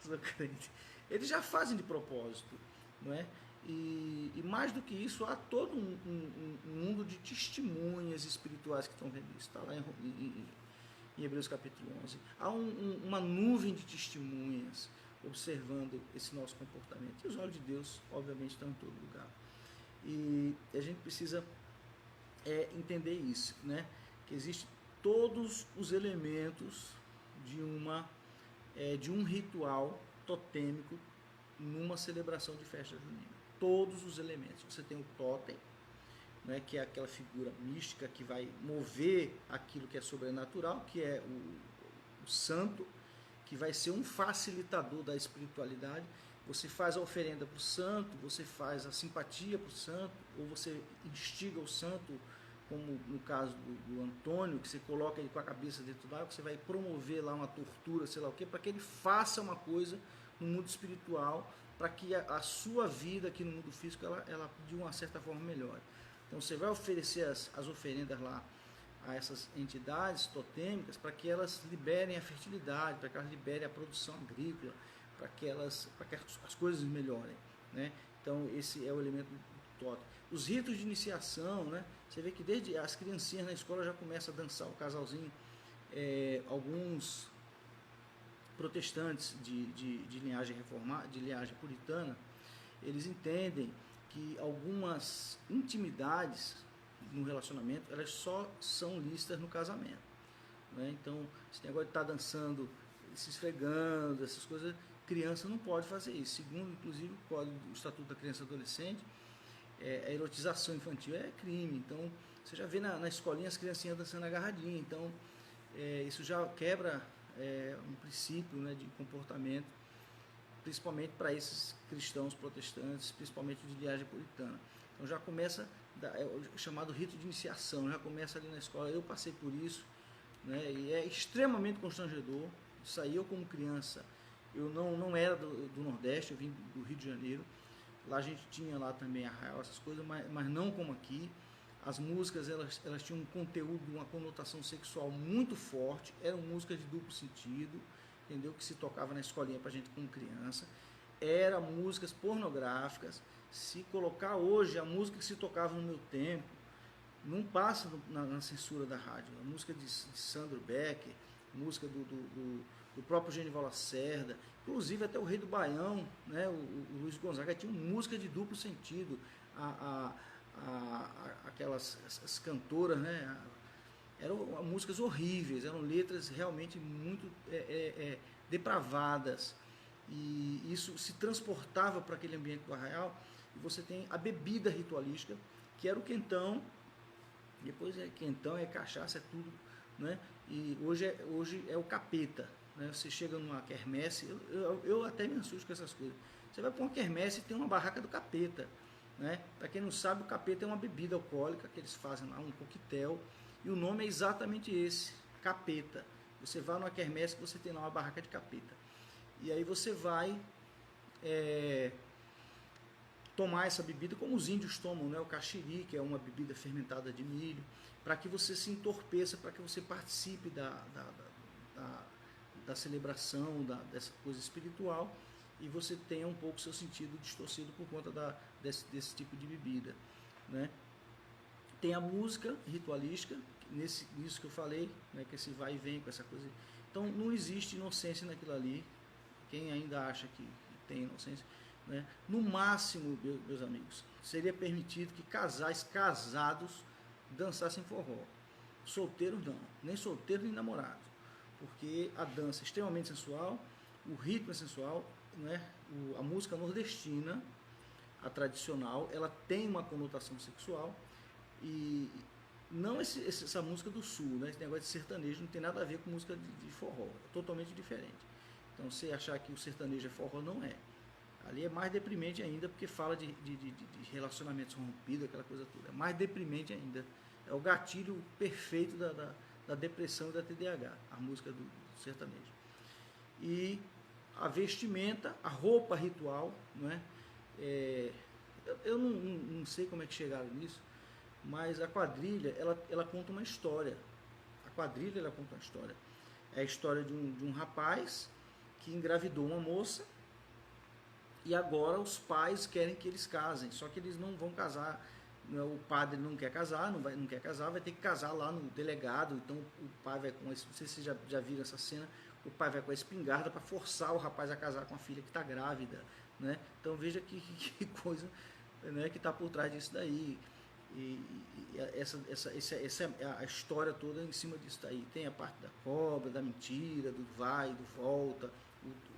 Sou crente. Eles já fazem de propósito, não é? E mais do que isso, há todo um mundo de testemunhas espirituais que estão vendo isso. Está lá em Hebreus capítulo 11. Há uma nuvem de testemunhas observando esse nosso comportamento. E os olhos de Deus, obviamente, estão em todo lugar. E a gente precisa entender isso, né? Que existem todos os elementos de um ritual totêmico numa celebração de festa junina. Todos os elementos. Você tem o totem, né, que é aquela figura mística que vai mover aquilo que é sobrenatural, que é o santo, que vai ser um facilitador da espiritualidade. Você faz a oferenda para o santo, você faz a simpatia para o santo, ou você instiga o santo, como no caso do Antônio, que você coloca ele com a cabeça dentro da água, você vai promover lá uma tortura, sei lá o quê, para que ele faça uma coisa no mundo espiritual, para que a sua vida aqui no mundo físico, ela de uma certa forma melhore. Então você vai oferecer as oferendas lá a essas entidades totêmicas para que elas liberem a fertilidade, para que elas liberem a produção agrícola, para que as coisas melhorem, né? Então esse é o elemento do totem. Os ritos de iniciação, né? Você vê que desde as criancinhas na escola já começam a dançar o casalzinho. Alguns protestantes de linhagem reformada, de linhagem puritana, eles entendem que algumas intimidades no relacionamento, elas só são lícitas no casamento, né? Então, esse negócio de estar dançando, se esfregando, essas coisas, criança não pode fazer isso. Segundo, inclusive, o Código do Estatuto da Criança e Adolescente, a erotização infantil é crime. Então, você já vê na escolinha as criancinhas dançando agarradinha. Então, isso já quebra um princípio, né, de comportamento, principalmente para esses cristãos protestantes, principalmente de linhagem puritana. Então já começa o chamado rito de iniciação, já começa ali na escola. Eu passei por isso, né, e é extremamente constrangedor. Isso aí, eu como criança, eu não era do Nordeste, eu vim do Rio de Janeiro. Lá a gente tinha lá também arraial, essas coisas, mas não como aqui. As músicas, elas tinham um conteúdo, uma conotação sexual muito forte, eram músicas de duplo sentido, entendeu? Que se tocava na escolinha pra gente como criança. Eram músicas pornográficas. Se colocar hoje a música que se tocava no meu tempo, não passa na censura da rádio. A música de Sandro Becker, música do próprio Genival Lacerda, inclusive até o Rei do Baião, né, o Luiz Gonzaga, tinha música de duplo sentido. Aquelas as cantoras, né, eram músicas horríveis, eram letras realmente muito depravadas, e isso se transportava para aquele ambiente do arraial. E você tem a bebida ritualística, que era o quentão, depois é quentão, é cachaça, é tudo, né? E hoje é o capeta, né? Você chega numa quermesse, eu até me assusto com essas coisas. Você vai para uma quermesse e tem uma barraca do capeta, né? Para quem não sabe, o capeta é uma bebida alcoólica que eles fazem lá, um coquetel, e o nome é exatamente esse, capeta. Você vai numa quermesse que você tem lá uma barraca de capeta. E aí você vai tomar essa bebida como os índios tomam, né? O caxiri, que é uma bebida fermentada de milho, para que você se entorpeça, para que você participe da celebração, dessa coisa espiritual, e você tenha um pouco seu sentido distorcido por conta desse tipo de bebida, né? Tem a música ritualística, nisso que eu falei, né? Que esse vai e vem com essa coisa. Então não existe inocência naquilo ali. Quem ainda acha que tem inocência, né? No máximo, meus amigos, seria permitido que casais casados dançassem forró. Solteiros não, nem solteiros nem namorados, porque a dança é extremamente sensual, o ritmo é sensual, né? A música nordestina, a tradicional, ela tem uma conotação sexual, e não essa música do sul, né? Esse negócio de sertanejo não tem nada a ver com música de forró, é totalmente diferente. Então, você achar que o sertanejo é forró, não é. Ali é mais deprimente ainda, porque fala de relacionamentos rompidos, aquela coisa toda. É mais deprimente ainda. É o gatilho perfeito da depressão e da TDAH, a música do sertanejo. E a vestimenta, a roupa ritual, não é? Eu não sei como é que chegaram nisso, mas a quadrilha, ela conta uma história. A quadrilha, ela conta uma história. É a história de um rapaz que engravidou uma moça, e agora os pais querem que eles casem, só que eles não vão casar, o padre não quer casar, não quer casar, vai ter que casar lá no delegado. Então o pai vai com, não sei se vocês já viram essa cena, o pai vai com a espingarda para forçar o rapaz a casar com a filha que está grávida, né? Então veja que coisa, né, que está por trás disso daí. E essa é a história toda em cima disso daí. Tem a parte da cobra, da mentira, do vai, do volta,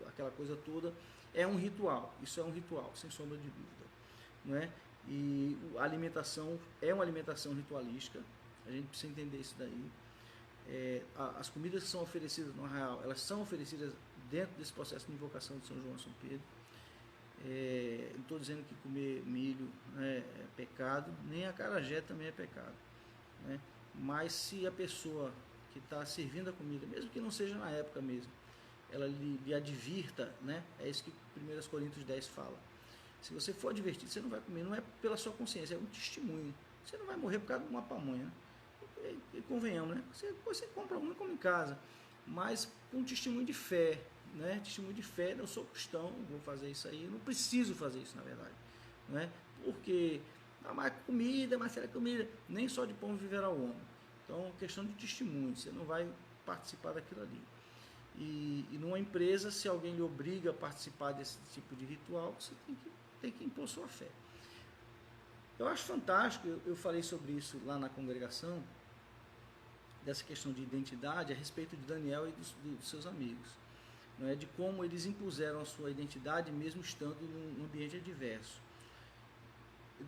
aquela coisa toda. É um ritual, isso é um ritual, sem sombra de dúvida, não é? E a alimentação é uma alimentação ritualística, a gente precisa entender isso daí. As comidas que são oferecidas no arraial, elas são oferecidas dentro desse processo de invocação de São João e São Pedro. Não estou dizendo que comer milho, né, é pecado, nem acarajé também é pecado, né? Mas se a pessoa que está servindo a comida, mesmo que não seja na época mesmo, ela lhe advirta, né? É isso que 1 Coríntios 10 fala. Se você for advertido, você não vai comer, não é pela sua consciência, é um testemunho. Você não vai morrer por causa de uma pamonha, né? E convenhamos, né? Você compra uma e come em casa, mas um testemunho de fé, né? Testemunho de fé, eu sou cristão, vou fazer isso aí, eu não preciso fazer isso, na verdade, né? Porque mais comida, mas será comida, nem só de pão viverá o homem. Então, questão de testemunho, você não vai participar daquilo ali. E numa empresa, se alguém lhe obriga a participar desse tipo de ritual, você tem que impor sua fé. Eu acho fantástico, eu falei sobre isso lá na congregação, dessa questão de identidade, a respeito de Daniel e dos seus amigos, não é? De como eles impuseram a sua identidade mesmo estando num ambiente adverso.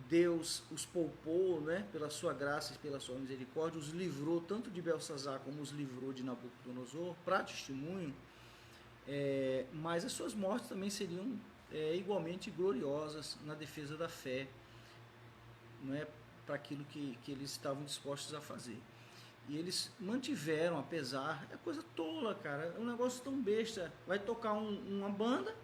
Deus os poupou, né, pela sua graça e pela sua misericórdia, os livrou tanto de Belsazar como os livrou de Nabucodonosor, para testemunho, mas as suas mortes também seriam igualmente gloriosas na defesa da fé, não é, para aquilo que eles estavam dispostos a fazer. E eles mantiveram, apesar, é coisa tola, cara, é um negócio tão besta. Vai tocar uma banda,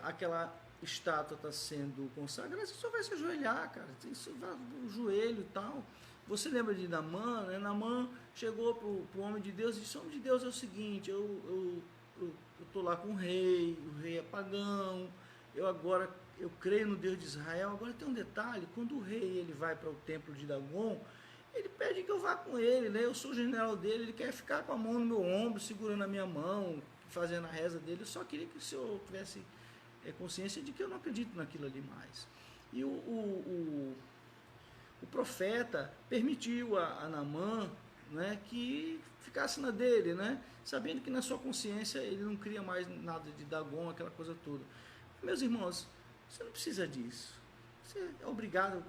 aquela estátua está sendo consagrada, você só vai se ajoelhar, cara. Você vai no joelho e tal. Você lembra de Naamã, né? Naamã chegou para o homem de Deus e disse: homem de Deus, é o seguinte, eu estou lá com o rei é pagão, eu creio no Deus de Israel. Agora tem um detalhe: quando o rei ele vai para o templo de Dagon, ele pede que eu vá com ele, né? Eu sou o general dele, ele quer ficar com a mão no meu ombro, segurando a minha mão, fazendo a reza dele. Eu só queria que o senhor tivesse consciência de que eu não acredito naquilo ali mais. E o profeta permitiu a Naamã, né, que ficasse na dele, né, sabendo que na sua consciência ele não cria mais nada de Dagon, aquela coisa toda. Meus irmãos, você não precisa disso. Você é obrigado,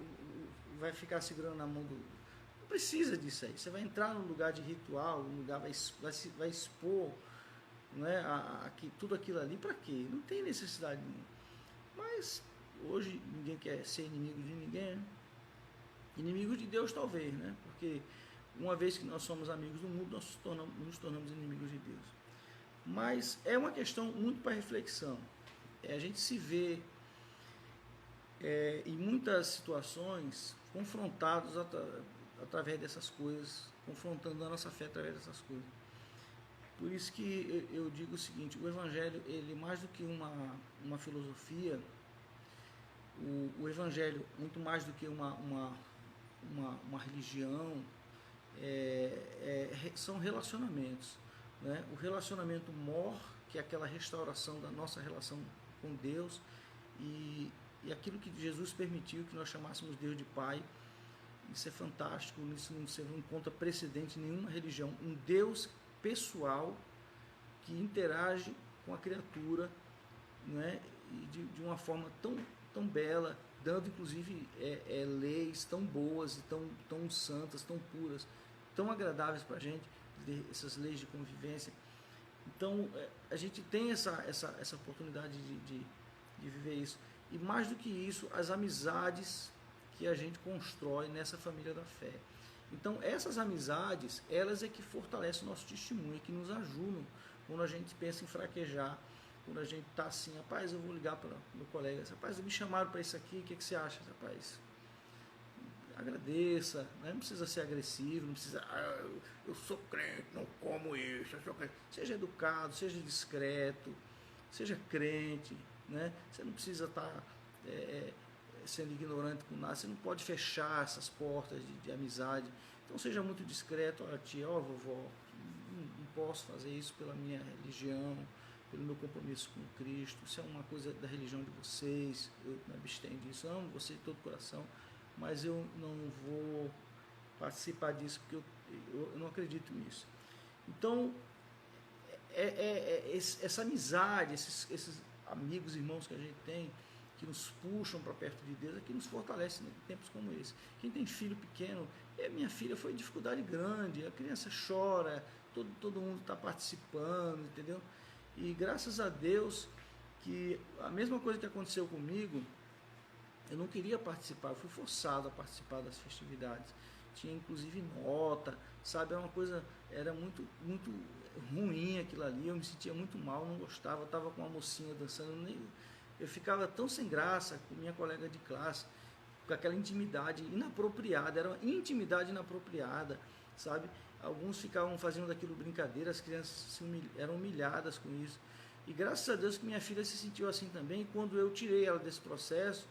vai ficar segurando na mão do... Não precisa disso aí. Você vai entrar num lugar de ritual, um lugar vai expor, né, tudo aquilo ali, para quê? Não tem necessidade nenhuma. Mas hoje ninguém quer ser inimigo de ninguém, né? Inimigo de Deus talvez, né? Porque uma vez que nós somos amigos do mundo, nós nos tornamos inimigos de Deus. Mas é uma questão muito para reflexão. A gente se vê em muitas situações confrontados através dessas coisas, confrontando a nossa fé através dessas coisas. Por isso que eu digo o seguinte: o Evangelho, ele mais do que uma filosofia, o Evangelho, muito mais do que uma religião, são relacionamentos, né? O relacionamento mor, que é aquela restauração da nossa relação com Deus, e aquilo que Jesus permitiu que nós chamássemos Deus de Pai. Isso é fantástico, isso não encontra precedente em nenhuma religião. Um Deus pessoal que interage com a criatura, né? E de uma forma tão bela, dando inclusive leis tão boas e tão santas, tão puras, tão agradáveis para a gente, essas leis de convivência. Então a gente tem essa oportunidade de viver isso. E mais do que isso, as amizades que a gente constrói nessa família da fé. Então essas amizades, elas é que fortalecem o nosso testemunho, que nos ajudam quando a gente pensa em fraquejar, quando a gente está assim: rapaz, eu vou ligar para o meu colega, rapaz, me chamaram para isso aqui, o que você acha? Rapaz, agradeça, né? Não precisa ser agressivo, não precisa, eu sou crente, não como isso, eu sou crente. Seja educado, seja discreto, seja crente, né? Você não precisa estar sendo ignorante com nada, você não pode fechar essas portas de amizade. Então seja muito discreto: ó tia, ó vovó, não posso fazer isso pela minha religião, pelo meu compromisso com Cristo, isso é uma coisa da religião de vocês, eu me abstenho disso, amo você de todo o coração, mas eu não vou participar disso porque eu não acredito nisso. Então essa amizade, esses amigos, irmãos que a gente tem, que nos puxam para perto de Deus, é que nos fortalece em tempos como esse. Quem tem filho pequeno, minha filha foi dificuldade grande, a criança chora, todo mundo está participando, entendeu? E graças a Deus que a mesma coisa que aconteceu comigo, eu não queria participar, eu fui forçado a participar das festividades. Tinha inclusive nota, sabe? Era uma coisa, era muito ruim aquilo ali, eu me sentia muito mal, não gostava, estava com uma mocinha dançando, eu ficava tão sem graça com minha colega de classe, com aquela intimidade inapropriada, era uma intimidade inapropriada, sabe? Alguns ficavam fazendo daquilo brincadeira, as crianças eram humilhadas com isso. E graças a Deus que minha filha se sentiu assim também. Quando eu tirei ela desse processo,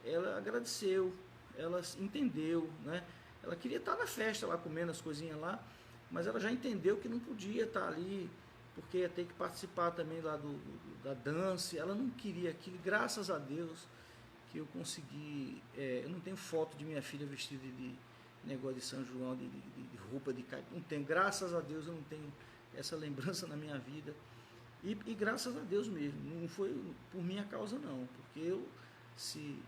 ela agradeceu, ela entendeu, né? Ela queria estar na festa lá, comendo as coisinhas lá, mas ela já entendeu que não podia estar ali, porque ia ter que participar também lá da dança. Ela não queria aquilo. Graças a Deus que eu consegui. Eu não tenho foto de minha filha vestida de negócio de São João, de roupa de caipira, não tenho, graças a Deus eu não tenho essa lembrança na minha vida, e graças a Deus mesmo, não foi por minha causa não, porque eu, se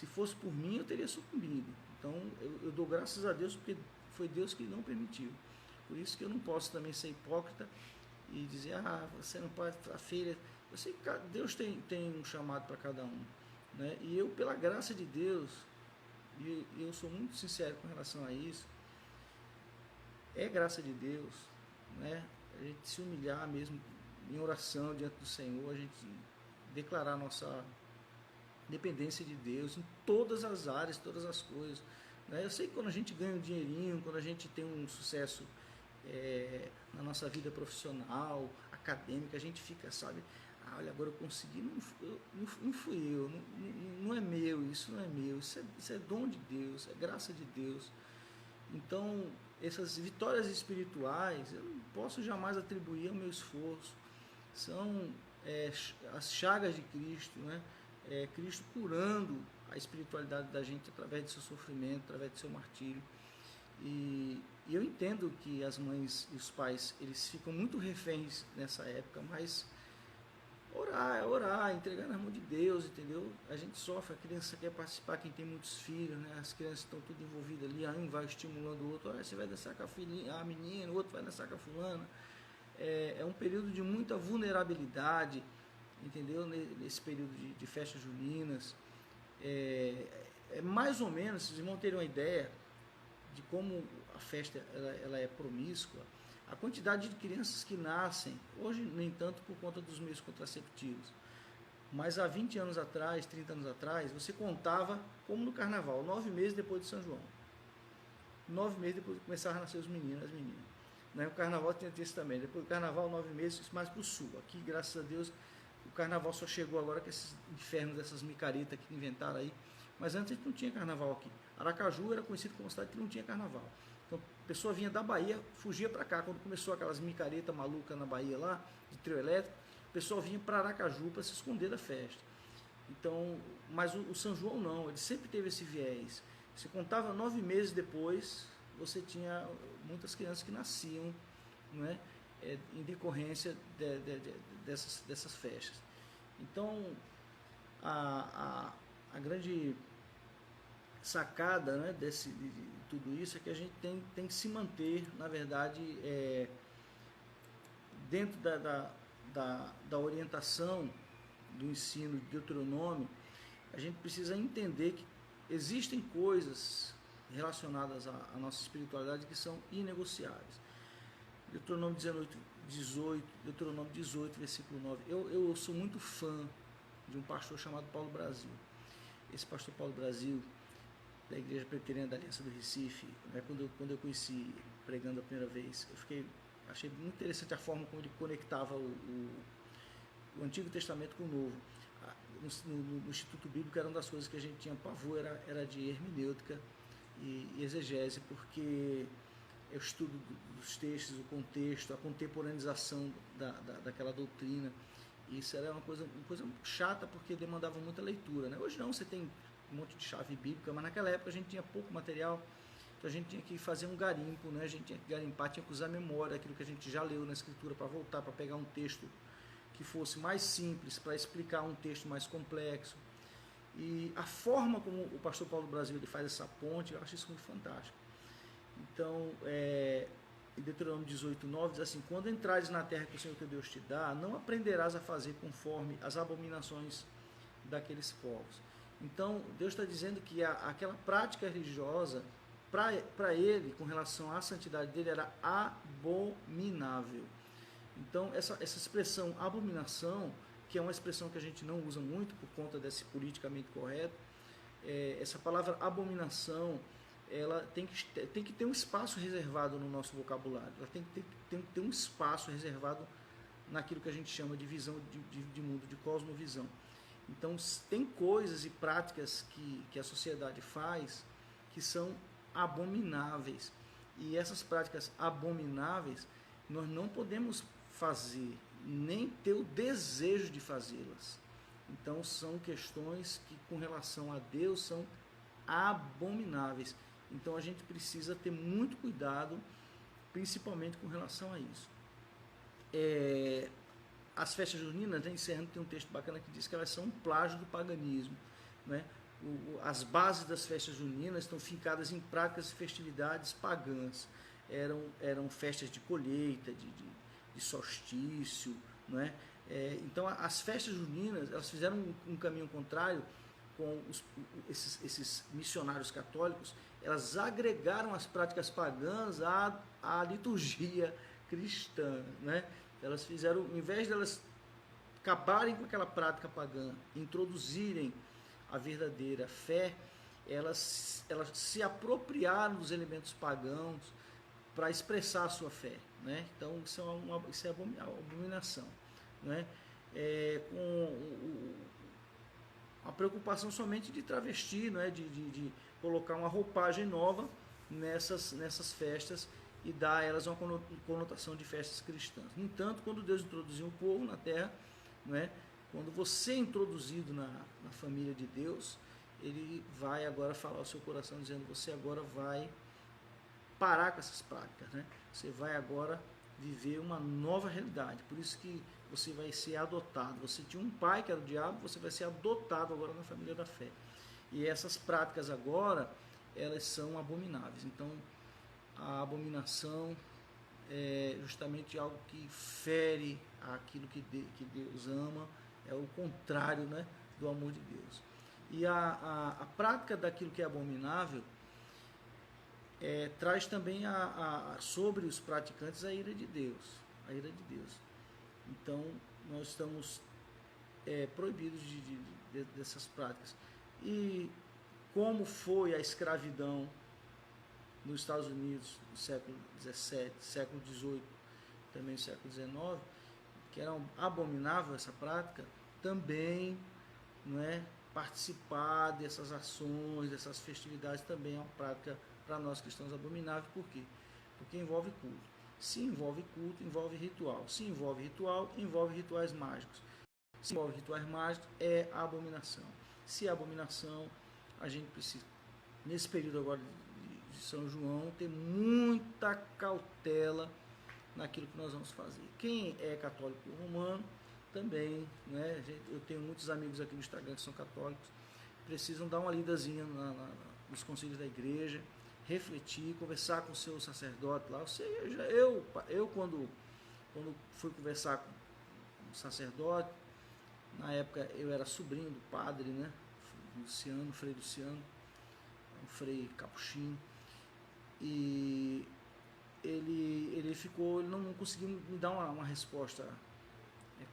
fosse por mim, eu teria sucumbido. Então eu dou graças a Deus, porque foi Deus que não permitiu. Por isso que eu não posso também ser hipócrita e dizer: você não pode, a filha, eu sei que Deus tem um chamado para cada um, né? E eu, pela graça de Deus, e eu sou muito sincero com relação a isso, é graça de Deus, né? A gente se humilhar mesmo em oração diante do Senhor, a gente declarar dependência de Deus em todas as áreas, todas as coisas. Né? Eu sei que quando a gente ganha um dinheirinho, quando a gente tem um sucesso na nossa vida profissional, acadêmica, a gente fica, sabe, olha, agora eu consegui, não fui eu, não é meu, isso não é meu, isso é dom de Deus, é graça de Deus. Então, essas vitórias espirituais, eu não posso jamais atribuir ao meu esforço, são as chagas de Cristo, né? Cristo curando a espiritualidade da gente através do seu sofrimento, através do seu martírio. E eu entendo que as mães e os pais, eles ficam muito reféns nessa época, mas orar, entregar na mão de Deus, entendeu? A gente sofre, a criança quer participar, quem tem muitos filhos, né? As crianças estão tudo envolvidas ali, um vai estimulando o outro, você vai dançar com a filhinha, a menina, o outro vai dançar com a fulana. É um período de muita vulnerabilidade, entendeu? Nesse período de festas juninas. Mais ou menos, se os irmãos terem uma ideia de como a festa ela é promíscua, a quantidade de crianças que nascem, hoje nem tanto por conta dos meios contraceptivos, mas há 20 anos atrás, 30 anos atrás, você contava como no carnaval, 9 meses depois de São João. 9 meses depois começaram a nascer os meninos, as meninas. Né? O carnaval tinha isso também, depois do carnaval, 9 meses, isso mais para o sul. Aqui, graças a Deus, o carnaval só chegou agora com esses infernos dessas micaretas que inventaram aí, mas antes a gente não tinha carnaval aqui. Aracaju era conhecido como uma cidade que não tinha carnaval. Então, a pessoa vinha da Bahia, fugia para cá. Quando começou aquelas micaretas malucas na Bahia lá, de trio elétrico, o pessoal vinha para Aracaju para se esconder da festa. Então, mas o São João não, ele sempre teve esse viés. Você contava 9 meses depois, você tinha muitas crianças que nasciam, né, em decorrência dessas festas. Então, a grande sacada, né, de tudo isso é que a gente tem que se manter, na verdade, dentro da orientação do ensino de Deuteronômio. A gente precisa entender que existem coisas relacionadas à nossa espiritualidade que são inegociáveis. Deuteronômio 18, Deuteronômio 18, versículo 9. Eu sou muito fã de um pastor chamado Paulo Brasil. Esse pastor Paulo Brasil, da Igreja Presbiteriana da Aliança do Recife, né, quando eu conheci pregando a primeira vez, achei muito interessante a forma como ele conectava o Antigo Testamento com o Novo. No Instituto Bíblico era uma das coisas que a gente tinha pavor, era de hermenêutica e exegese, porque é o estudo dos textos, o contexto, a contemporaneização daquela doutrina. E isso era uma coisa chata, porque demandava muita leitura, né? Hoje não, você tem um monte de chave bíblica, mas naquela época a gente tinha pouco material, então a gente tinha que fazer um garimpo, né? A gente tinha que garimpar, tinha que usar a memória, aquilo que a gente já leu na Escritura, para voltar, para pegar um texto que fosse mais simples, para explicar um texto mais complexo. E a forma como o pastor Paulo Brasil ele faz essa ponte, eu acho isso muito fantástico. Então, em Deuteronômio 18:9 diz assim: quando entrares na terra que o Senhor teu Deus te dá, não aprenderás a fazer conforme as abominações daqueles povos. Então, Deus está dizendo que aquela prática religiosa, para ele, com relação à santidade dele, era abominável. Então, essa expressão abominação, que é uma expressão que a gente não usa muito por conta desse politicamente correto, essa palavra abominação, ela tem que ter um espaço reservado no nosso vocabulário, ela tem que ter um espaço reservado naquilo que a gente chama de visão de mundo, de cosmovisão. Então, tem coisas e práticas que a sociedade faz que são abomináveis, e essas práticas abomináveis nós não podemos fazer, nem ter o desejo de fazê-las. Então, são questões que, com relação a Deus, são abomináveis. Então, a gente precisa ter muito cuidado, principalmente com relação a isso. As festas juninas, né, encerrando, tem um texto bacana que diz que elas são um plágio do paganismo, né? As bases das festas juninas estão fincadas em práticas e festividades pagãs. Eram festas de colheita, de solstício, não é? Então, as festas juninas, elas fizeram um caminho contrário com esses missionários católicos. Elas agregaram as práticas pagãs à liturgia cristã, né? Elas fizeram, em vez de elas acabarem com aquela prática pagã, introduzirem a verdadeira fé, elas se apropriaram dos elementos pagãos para expressar a sua fé, né? Então isso é abominação, né? Com a preocupação somente de travestir, né? de colocar uma roupagem nova nessas festas e dar a elas uma conotação de festas cristãs. No entanto, quando Deus introduziu o povo na terra, né? Quando você é introduzido na família de Deus, Ele vai agora falar ao seu coração, dizendo: você agora vai parar com essas práticas, né? Você vai agora viver uma nova realidade. Por isso que você vai ser adotado. Você tinha um pai que era o diabo, você vai ser adotado agora na família da fé. E essas práticas agora, elas são abomináveis. Então, a abominação é justamente algo que fere aquilo que Deus ama, é o contrário, né, do amor de Deus. E a prática daquilo que é abominável traz também sobre os praticantes a ira de Deus. A ira de Deus. Então, nós estamos proibidos dessas práticas. E como foi a escravidão nos Estados Unidos no século XVII, século XVIII, também no século XIX, que era abominável essa prática, também, não é, participar dessas ações, dessas festividades também é uma prática para nós cristãos abominável. Por quê? Porque envolve culto. Se envolve culto, envolve ritual. Se envolve ritual, envolve rituais mágicos. Se envolve rituais mágicos, é abominação. Se é abominação, a gente precisa, nesse período agora de São João, ter muita cautela naquilo que nós vamos fazer. Quem é católico romano também, né? Eu tenho muitos amigos aqui no Instagram que são católicos, precisam dar uma lidazinha nos concílios da igreja, refletir, conversar com o seu sacerdote lá. Eu quando fui conversar com o sacerdote, na época eu era sobrinho do padre, né? Luciano, Frei Luciano, um frei capuchinho, e ele não conseguiu me dar uma resposta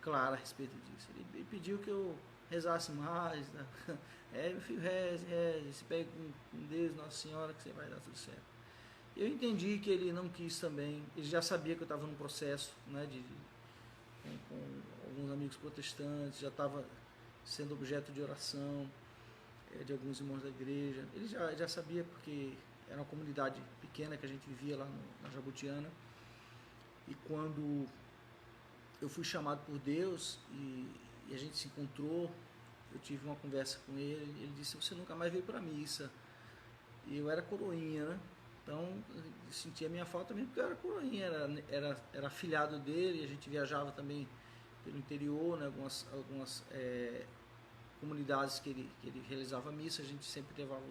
clara a respeito disso. Ele pediu que eu rezasse mais, né? Meu filho, reze, se pegue com Deus, Nossa Senhora, que você vai dar tudo certo. Eu entendi que ele não quis também, ele já sabia que eu estava num processo, né, com alguns amigos protestantes, já estava sendo objeto de oração de alguns irmãos da igreja. Ele já sabia, porque era uma comunidade pequena que a gente vivia lá na Jabutiana. E quando eu fui chamado por Deus e a gente se encontrou, eu tive uma conversa com ele, ele disse: você nunca mais veio para a missa. E eu era coroinha, né? Então eu sentia a minha falta mesmo, porque eu era coroinha, era afilhado dele, a gente viajava também pelo interior, né? Algumas comunidades que ele realizava missa, a gente sempre levava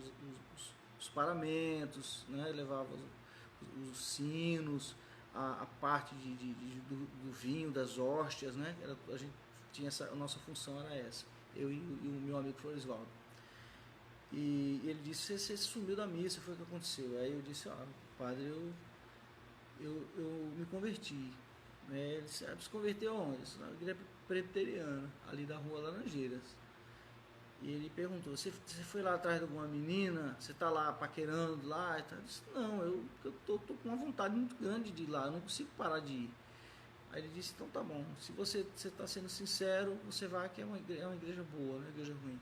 os paramentos, né? Levava os sinos, a parte do vinho, das hóstias, né? A gente tinha a nossa função era essa, eu e o meu amigo Florisvaldo. E ele disse: você sumiu da missa, foi o que aconteceu. Aí eu disse: padre, eu me converti. Ele disse: se converteu aonde? Na igreja presbiteriana, ali da rua Laranjeiras. E ele perguntou: você foi lá atrás de alguma menina? Você está lá paquerando lá? Eu disse: não, eu tô com uma vontade muito grande de ir lá, eu não consigo parar de ir. Aí ele disse: então tá bom, se você está sendo sincero, você vai, que é uma igreja boa, não é uma igreja ruim.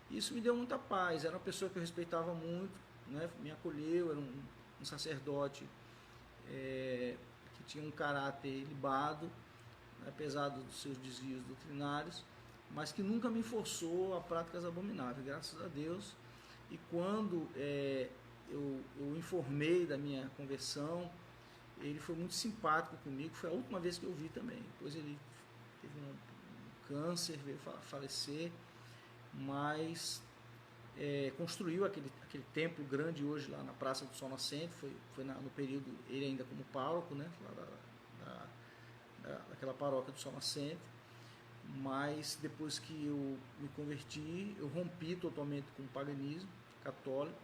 Isso me deu muita paz. Era uma pessoa que eu respeitava muito, né? Me acolheu, era um sacerdote que tinha um caráter ilibado, apesar dos seus desvios doutrinários, mas que nunca me forçou a práticas abomináveis, graças a Deus. E quando eu informei da minha conversão, ele foi muito simpático comigo. Foi a última vez que eu vi também. Depois ele teve um câncer, veio falecer, mas construiu aquele templo grande hoje lá na Praça do Sol Nascente. Foi no período, ele ainda como pároco, né, lá daquela paróquia do Sol Nascente. Mas depois que eu me converti, eu rompi totalmente com o paganismo católico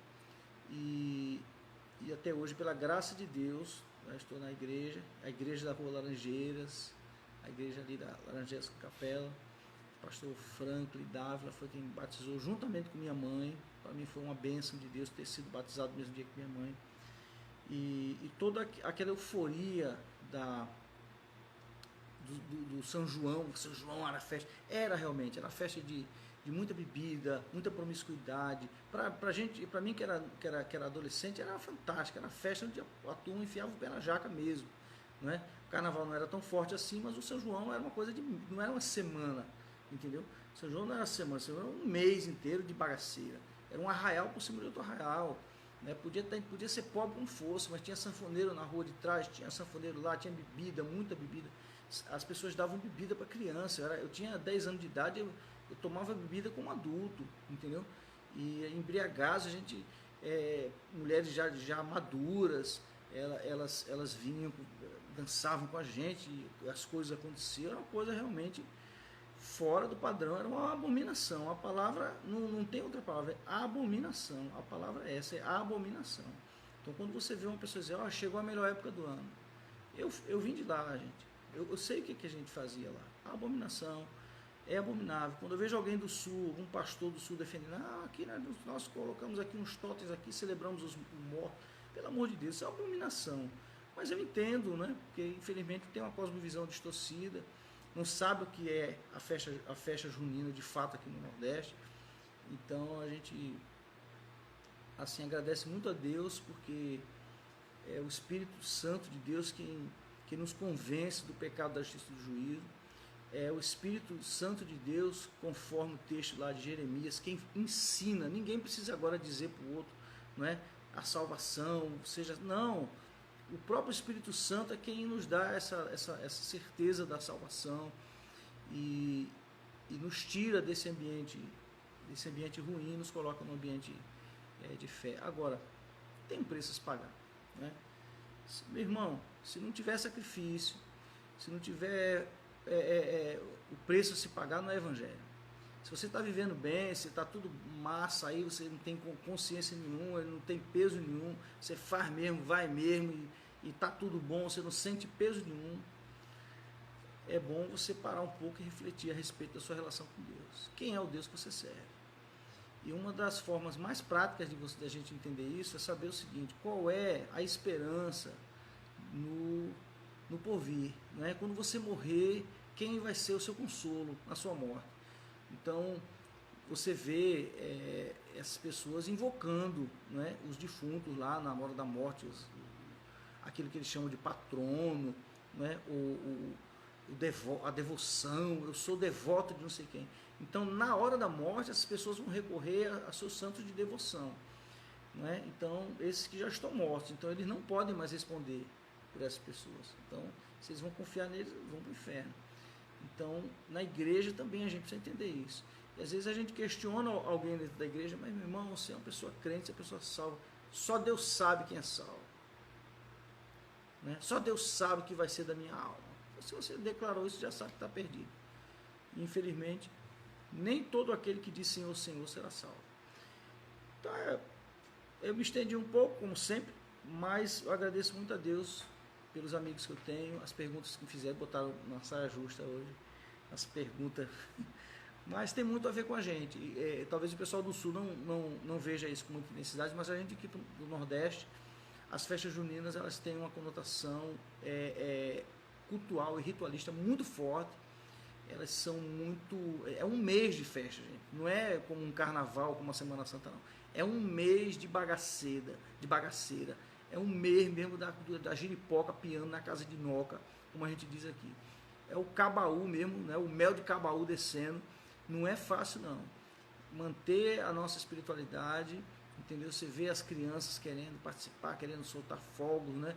e até hoje, pela graça de Deus, estou na igreja, a igreja da Rua Laranjeiras, a igreja ali da Laranjeiras com Capela, pastor Franklin Dávila foi quem me batizou juntamente com minha mãe. Para mim foi uma bênção de Deus ter sido batizado no mesmo dia que minha mãe. E toda aquela euforia do São João. São João era festa, era festa de muita bebida, muita promiscuidade. Para mim que era adolescente, era fantástica, era festa onde a turma enfiava o pé na jaca mesmo, não é? O carnaval não era tão forte assim, mas o São João era uma coisa não era uma semana, entendeu? O São João não era semana, São João era um mês inteiro de bagaceira, era um arraial por cima de outro arraial, né? Podia ser pobre como fosse, mas tinha sanfoneiro na rua de trás, tinha sanfoneiro lá, tinha bebida, muita bebida. As pessoas davam bebida para criança. Eu tinha 10 anos de idade, eu tomava bebida como adulto, entendeu? E embriagados, a gente, mulheres já maduras, elas vinham, dançavam com a gente, as coisas aconteciam, era uma coisa realmente fora do padrão, era uma abominação. A palavra, não tem outra palavra, é abominação. A palavra é essa, é abominação. Então, quando você vê uma pessoa dizer, chegou a melhor época do ano, eu vim de lá, gente. Eu sei o que a gente fazia lá. A abominação é abominável. Quando eu vejo alguém do Sul, um pastor do Sul defendendo, aqui nós colocamos aqui uns totens aqui, celebramos os mortos. Pelo amor de Deus, isso é uma abominação. Mas eu entendo, né? Porque infelizmente tem uma cosmovisão distorcida, não sabe o que é a festa junina de fato aqui no Nordeste. Então a gente assim agradece muito a Deus, porque é o Espírito Santo de Deus que nos convence do pecado, da justiça e do juízo. É o Espírito Santo de Deus, conforme o texto lá de Jeremias, quem ensina. Ninguém precisa agora dizer para o outro, não é? A salvação, não. O próprio Espírito Santo é quem nos dá essa certeza da salvação e nos tira desse ambiente ruim, nos coloca num ambiente de fé. Agora, tem um preço a se pagar, né? Meu irmão, se não tiver sacrifício, se não tiver o preço a se pagar, não é evangelho. Se você está vivendo bem, se está tudo massa aí, você não tem consciência nenhuma, não tem peso nenhum, você faz mesmo, vai mesmo e está tudo bom, você não sente peso nenhum, é bom você parar um pouco e refletir a respeito da sua relação com Deus. Quem é o Deus que você serve? E uma das formas mais práticas de a gente entender isso é saber o seguinte: qual é a esperança no porvir, né? Quando você morrer, quem vai ser o seu consolo na sua morte? Então, você vê essas pessoas invocando, né, os defuntos lá na hora da morte, aquilo que eles chamam de patrono, né, a devoção, eu sou devoto de não sei quem. Então, na hora da morte, essas pessoas vão recorrer a seus santos de devoção, né? Então, esses que já estão mortos, então eles não podem mais responder por essas pessoas. Então, se eles vão confiar neles, vão para o inferno. Então, na igreja também a gente precisa entender isso. E às vezes a gente questiona alguém dentro da igreja, mas meu irmão, você é uma pessoa crente, você é uma pessoa salva. Só Deus sabe quem é salvo, né? Só Deus sabe o que vai ser da minha alma. Se você declarou isso, já sabe que está perdido. Infelizmente, nem todo aquele que diz Senhor, Senhor será salvo. Então, eu me estendi um pouco, como sempre, mas eu agradeço muito a Deus pelos amigos que eu tenho, as perguntas que me fizeram, botaram na saia justa hoje, as perguntas, mas tem muito a ver com a gente. Talvez o pessoal do Sul não veja isso com muita intensidade, mas a gente aqui do Nordeste, as festas juninas, elas têm uma conotação cultural e ritualista muito forte. Elas são muito... É um mês de festa, gente. Não é como um carnaval, como uma Semana Santa, não. É um mês de bagaceira. É um mês mesmo da giripoca piando na casa de Noca, como a gente diz aqui. É o cabaú mesmo, né? O mel de cabaú descendo. Não é fácil, não. Manter a nossa espiritualidade, entendeu? Você vê as crianças querendo participar, querendo soltar fogos, né?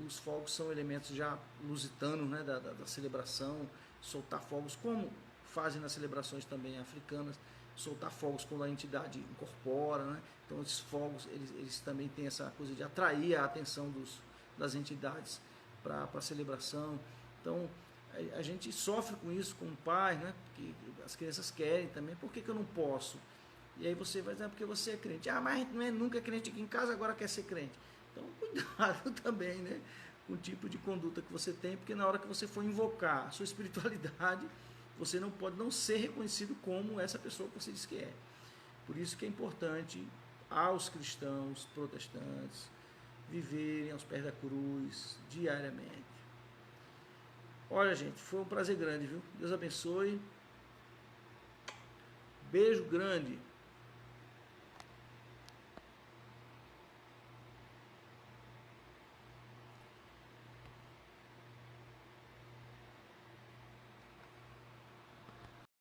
Os fogos são elementos já lusitanos, né? da celebração. Soltar fogos, como fazem nas celebrações também africanas, soltar fogos quando a entidade incorpora, né? Então esses fogos, eles também têm essa coisa de atrair a atenção das entidades para a celebração. Então a gente sofre com isso como pai, né? Porque as crianças querem também, por que eu não posso? E aí você vai dizer, porque você é crente. Mas não é nunca crente aqui em casa, agora quer ser crente. Então cuidado também, né? Com o tipo de conduta que você tem, porque na hora que você for invocar a sua espiritualidade, você não pode não ser reconhecido como essa pessoa que você diz que é. Por isso que é importante aos cristãos protestantes viverem aos pés da cruz diariamente. Olha, gente, foi um prazer grande, viu? Deus abençoe. Beijo grande.